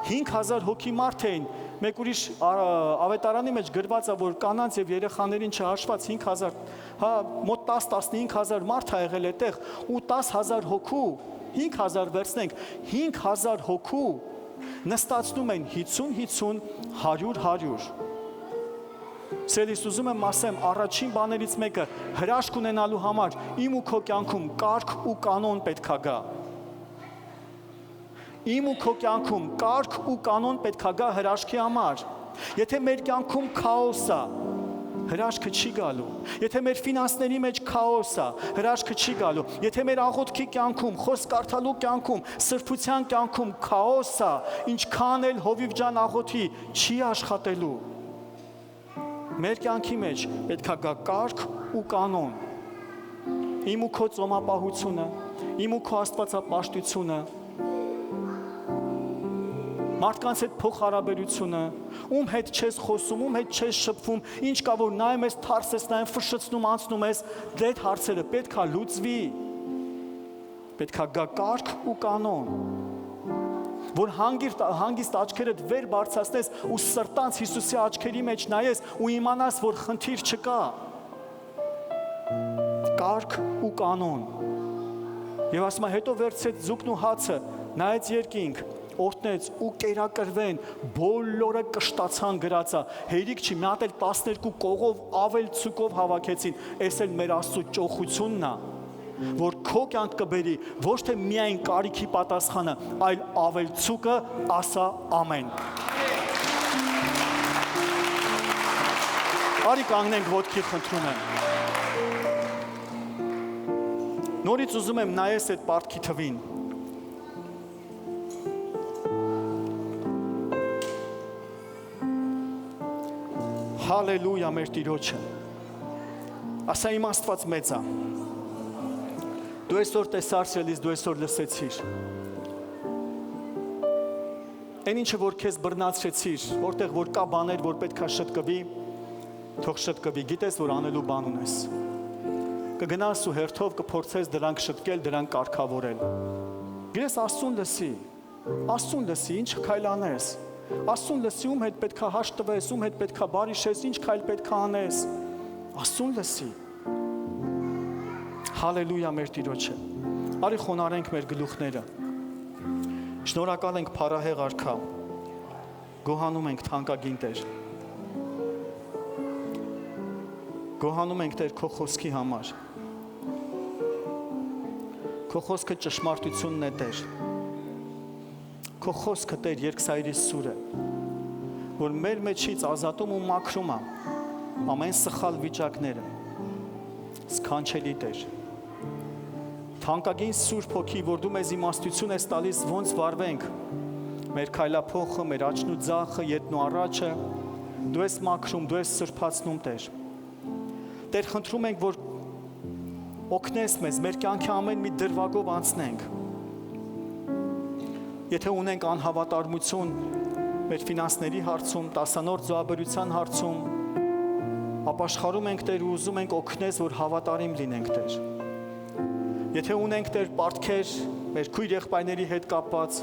5000 հոգի մարդ էին, մեկ ուրիշ ավետարանի մեջ գրված է, որ կանանց եւ երեխաներին չհաշված 5000, հա, մոտ 10-15000 մարդ ա եղել այդտեղ ու 10000 հոգու, 5000 վերցնենք, 5000 հոգու նստածնում են 50-50, 100-100։ Սիրելիս, ուզում եմ ասեմ, առաջին բաներից մեկը հրաշք ունենալու համար իմ ու քո կյանքում կարգ ու կանոն պետքա գա։ Իմ ու քո կյանքում կարգ ու կանոն պետքա գա հրաշքի համար։ Եթե մեր կյանքում քաոս է, հրաշքը չի գալու։ Եթե մեր ֆինանսների մեջ քաոս է, հրաշքը չի գալու։ Եթե մեր աղոթքի կյանքում, խոսք կարդալու կյանքում, սրբության կյանքում քաոս է, ինչքան էլ հովիվ ջան աղոթի, չի աշխատելու։ Մեր կյանքի մեջ պետքա գա կարգ ու կանոն։ Իմ ու քո ծոմապահությունը, իմ ու քո աստվածապաշտությունը, մարդկանց հետ փոխհարաբերությունը, ում հետ չես խոսում, ում հետ չես շփվում, ինչ կա որ նայում ես, թարս ես նայում, ֆշշացնում, անցնում ես, դե այդ հարցերը պետքա լուծվի։ Պետքա գա կարգ ու կանոն, որ հանգիստ աչքերդ վեր բարձրացնես ու սրտանց Հիսուսի աչքերի մեջ նայես ու իմանաս, որ խնդիր չկա։ Կարգ ու կանոն։ Եվ ասում է, հետո վերցրեց ձուկն ու հացը, նայեց երկինք, օրհնեց ու կերակրվեն, բոլորը կշտացան գրածա, հերիք չի, մի հատ էլ 12 կողով ավել ցուկով հավաքեցին, այս էլ մեր Աստծո ճոխությունն է, որ քո կյանք կբերի ոչ թե միայն կարիքի պատասխանը, այլ ավել ցուկը, ասա ամեն։ Արի կանգնենք ոտքի խնդրում եմ։ Նորից ուզում եմ նայես այդ պարտքի թվին։ Հալելույա մեր Տիրոջը։ Ասա իմ Աստված մեծ է։ Դու այսօր տեսար սիրելիս, դու այսօր լսեցիր։ Այն ինչը որ քեզ բռնացրեցիր, որտեղ որ կա բաներ, որ պետքա շտկվի, թող շտկվի, գիտես որ անելու բան ունես։ Կգնաս ու հերթով կփորձես դրանք շտկել, դրանք կարգավորել։ Գիտես Աստծուն լսի, ինչ քայլ անես։ Աստծուն լսի, ում հետ պետքա հաշտվես, ում հետ պետքա բարիշես, ինչ քայլ պետքա անես։ Աստծուն լսի։ Հալելույա մեր Տիրոջը։ Արի խոնարհենք մեր գլուխները։ Շնորհակալ ենք փառահեղ Արքա։ Գոհանում ենք թանկագին Տեր։ Գոհանում ենք Տեր քո խոսքի համար։ Քո խոսքը ճշմարտությունն է Տեր։ Քո խոսքը Տեր երկսայրի սուր է, որ մեր մեջից ազատում ու մաքրում է ամեն սխալ վիճակները։ Սքանչելի Տեր։ Թանկագին Սուրբ Հոգի, որ դու մեզ իմաստություն ես տալիս ոնց վարվենք, մեր քայլափոխը, մեր աչքն ու ձախը, ետն ու առաջը, դու ես մաքրում, դու ես սրբացնում Տեր։ Տեր, խնդրում ենք, որ օգնես մեզ, մեր կյանքի ամեն մի դրվագով անցնենք։ Եթե ունենք անհավատարմություն մեր ֆինանսների հարցում, տասանորդ զոհաբերության հարցում, ապաշխարում ենք Տեր ու ուզում ենք օգնես, որ հավատարիմ լինենք Տեր։ Եթե ունենք Տեր պարտքեր մեր քույր եղբայրների հետ կապված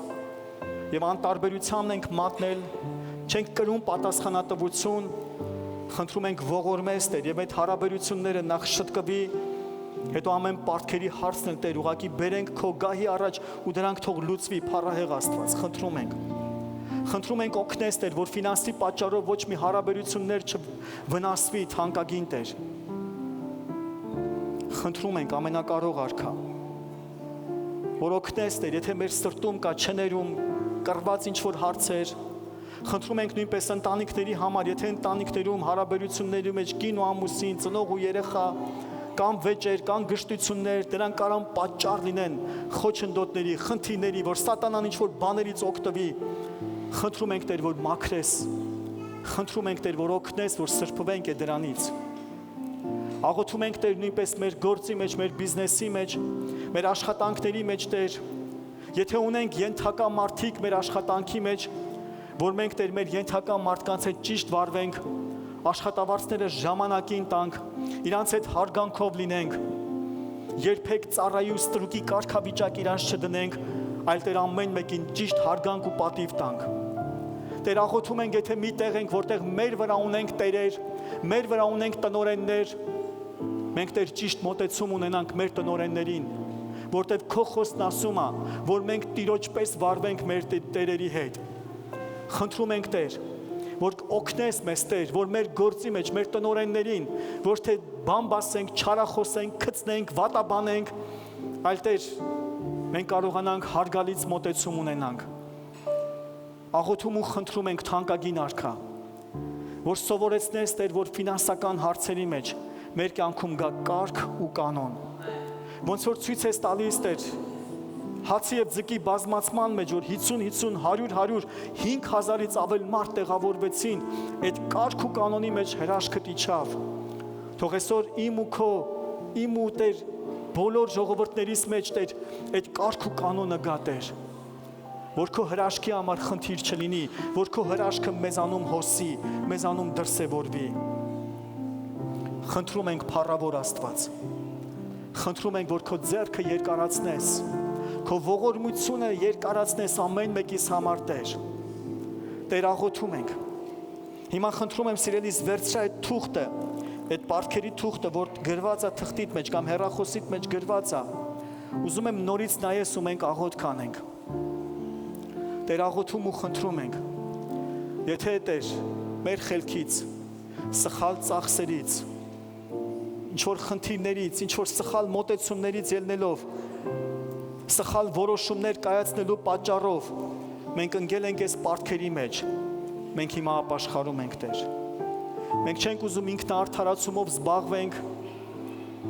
եւ անտարբերությանն ենք մատնել, չենք կրում պատասխանատվություն, խնդրում ենք ողորմես Տեր եւ այդ հարաբերությունները նախ շտկվի, հետո ամեն պարտքերի հարցն էլ Տեր ուղակի բերենք քո գահի առաջ ու դրանք թող լուծվի փառահեղ Աստված, խնդրում ենք։ Խնդրում ենք օգնես Տեր, որ ֆինանսի պատճառով ոչ մի հարաբերություններ չվնասվի, թանկագին Տեր։ Խնդրում ենք ամենակարող Արքա, որ օգնես Տեր, եթե մեր սրտում կա չներում, կռված ինչ-որ հարցեր, խնդրում ենք նույնպես ընտանիքների համար, եթե ընտանիքներում հարաբերությունների մեջ կին ու ամուսին, ծնող ու երեխա, կան վեճեր, կան գժտություններ, դրանք կարան պատճառ լինեն խոչընդոտների, խնդիրների, որ սատանան ինչ-որ բաներից օգտվի, խնդրում ենք Տեր, որ մաքրես, խնդրում ենք Տեր, որ օգնես, որ սրբվենք է դրանից։ Աղոթում ենք Տեր նույնպես մեր գործի մեջ, մեր բիզնեսի մեջ, մեր աշխատանքների մեջ Տեր, եթե ունենք ենթակա մարդիկ մեր աշխատանքի մեջ, որ մենք Տեր մեր ենթակա մարդկանց հետ ճիշտ վարվենք, աշխատավարձները ժամանակին տանք, իրանց հետ հարգանքով լինենք, երբեք ծառայի ու ստրուկի կարգավիճակ իրանց չդնենք, այլ Տեր ամեն մեկին ճիշտ հարգանք ու պատիվ տանք։ Տեր աղոթում ենք, եթե մի տեղ ենք, որտեղ մեր վրա ունենք տերեր, մեր վրա ունենք տնօրեններ, մենք Տեր ճիշտ մոտեցում ունենանք մեր տնօրեններին, որտեղ քո խոսքն ասում է, որ մենք Տիրոջ պես վարվենք մեր տերերի հետ։ Խնդրում ենք Տեր, որ օգնես մեզ Տեր, որ մեր գործի մեջ, մեր տնօրեններին, ոչ թե բան բասենք, չարախոսենք, քծնենք, վատաբանենք, այլ Տեր, մենք կարողանանք հարգալից մոտեցում ունենանք։ Աղոթում ու խնդրում ենք թանկագին Արքա, որ սովորեցնես Տեր, որ ֆինանսական հարցերի մեջ մեր կյանքում գա կարգ ու կանոն։ Ոնց որ ցույց ես տալիս Տեր, հացի եւ ձկի բազմացման մեջ, որ 50, 100, 5000-ից ավել մարդ տեղավորվեցին, այդ կարգ ու կանոնի մեջ հրաշքդ իջավ։ Թող այսօր իմ ու քո, իմ ու Տեր, բոլոր ժողովուրդներիս մեջ Տեր, այդ կարգ ու կանոնը գա Տեր, որ քո հրաշքի համար խնդիր չլինի, որ քո հրաշքը մեզանում հոսի, մեզանում դրսևորվի։ Խնդրում ենք փառավոր Աստված, խնդրում ենք, որ քո ձեռքը երկարացնես, քո ողորմությունը երկարացնես ամեն մեկիս համար Տեր։ Տեր աղոթում ենք։ Հիմա խնդրում եմ սիրելիս վերցրա այդ թուղթը, այդ պարտքերի թուղթը, որ գրված է թղթիդ մեջ կամ հեռախոսիդ մեջ գրված է, ուզում եմ նորից նայես ու մենք աղոթք անենք։ Տեր աղոթում ու խնդրում ենք, եթե Տեր մեր խելքից, սխալ ծախսերից, ինչ-որ խնդիրներից, ինչ-որ սխալ մոտեցումներից ելնելով, սխալ որոշումներ կայացնելու պատճառով, մենք ընկել ենք այս պարտքերի մեջ, մենք հիմա ապաշխարում ենք Տեր։ Մենք չենք ուզում ինքնաարդարացումով զբաղվենք,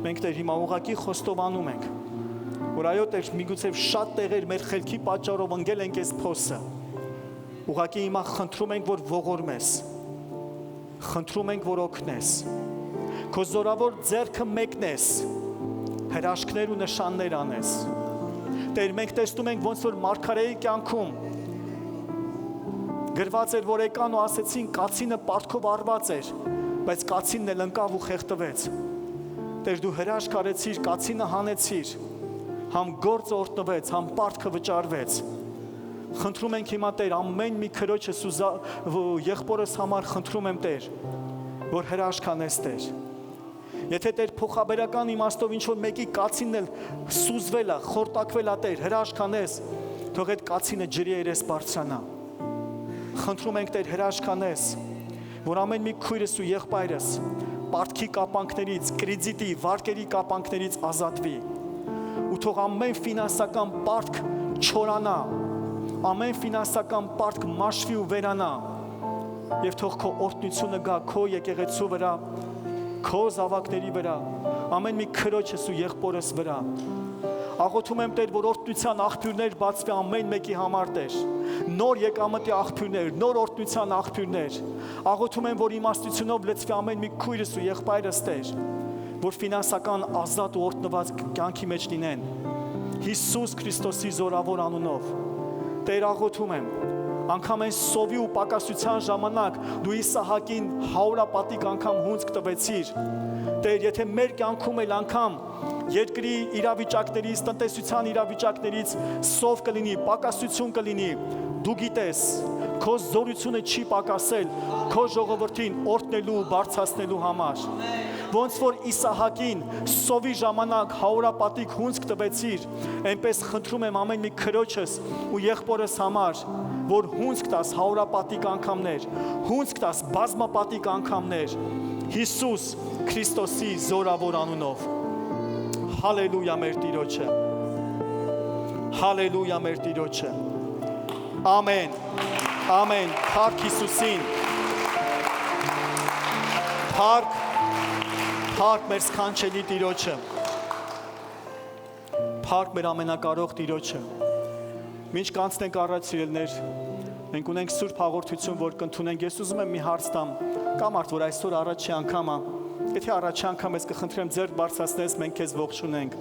մենք Տեր հիմա ուղղակի խոստովանում ենք, որ այո Տեր, միգուցե շատ տեղեր մեր խելքի պատճառով ընկել ենք այս փոսը։ Ուղղակի հիմա խնդրում ենք, որ ողորմես, խնդրում ենք, որ օգնես, քո զորավոր ձեռքը մեկնես, հրաշքներ ու նշաններ անես։ Տեր, մենք տեսնում ենք ոնց որ Մարգարեի կյանքում գրված էր, որ եկան ու ասեցին կացինը պարտքով արված էր, բայց կացինն էլ ընկավ ու խեղդվեց։ Տեր, դու հրաշք արեցիր, կացինը հանեցիր, համ գործը օրտնվեց, համ պարտքը վճարվեց։ Խնդրում ենք հիմա Տեր, ամեն մի քրոջս ու եղբորս համար խնդրում եմ Տեր, որ հրաշք անես Տեր։ Եթե Տեր փոխաբերական իմաստով ինչ-որ մեկի կացինն էլ սուզվել է, խորտակվել է Տեր, հրաշք անես, թող այդ կացինը ջրի երես բարձրանա։ Խնդրում ենք Տեր, հրաշք անես, որ ամեն մի քույրս ու եղբայրս պարտքի կապանքներից, կրեդիտի, վարկերի կապանքներից ազատվի։ Ու թող ամեն ֆինանսական պարտք չորանա, ամեն ֆինանսական պարտք մաշվի ու վերանա, եւ թող քո օրհնությունը գա քո եկեղեցու վրա, քո զավակների վրա, ամեն մի քրոջս ու եղբորս վրա։ Աղոթում եմ Տեր, որ օրհնության աղբյուրներ բացվի ամեն մեկի համար Տեր, նոր եկամտի աղբյուրներ, նոր օրհնության աղբյուրներ։ Աղոթում եմ, որ իմաստությունով լցվի ամեն մի քույրս ու եղբայրս Տեր, որ ֆինանսական ազատ ու օրհնված կյանքի մեջ լինեն, Հիսուս Քրիստոսի զորավոր անունով։ Տեր, աղոթում եմ, անգամ այն սովի ու պակասության ժամանակ դու Իսահակին 100-պատիկ անգամ հունձք տվեցիր։ Տեր, եթե մեր կյանքում էլ անգամ երկրի իրավիճակներից, տնտեսության իրավիճակներից սով կլինի, պակասություն կլինի, դու գիտես, քո զորությունը չի պակասել քո ժողովրդին օրհնելու ու բարձրացնելու համար։ Ոնց որ Իսահակին սովի ժամանակ 100-պատիկ հունձք տվեցիր, այնպես խնդրում եմ ամեն մի քրոջս ու եղբորս համար, որ հունձք տաս 100-պատիկ անգամներ, հունձք տաս բազմապատիկ անգամներ, Հիսուս Քրիստոսի զորավոր անունով։ Հալելույա մեր Տիրոջը։ Հալելույա մեր Տիրոջը։ Ամեն։ Ամեն։ Փառք Հիսուսին։ Փառք։ Փառք մեր սքանչելի Տիրոջը։ Փառք մեր ամենակարող Տիրոջը։ Մինչ կանցնենք առաջ սիրելներ, մենք ունենք սուրբ հաղորդություն, որ կընդունենք։ Ես ուզում եմ մի հարց տամ, կա մարդ, որ այսօր առաջի անգամ է, եթե առաջի անգամ ես կխնդրեմ ձեռք բարձրացնես, մենք քեզ ողջունենք։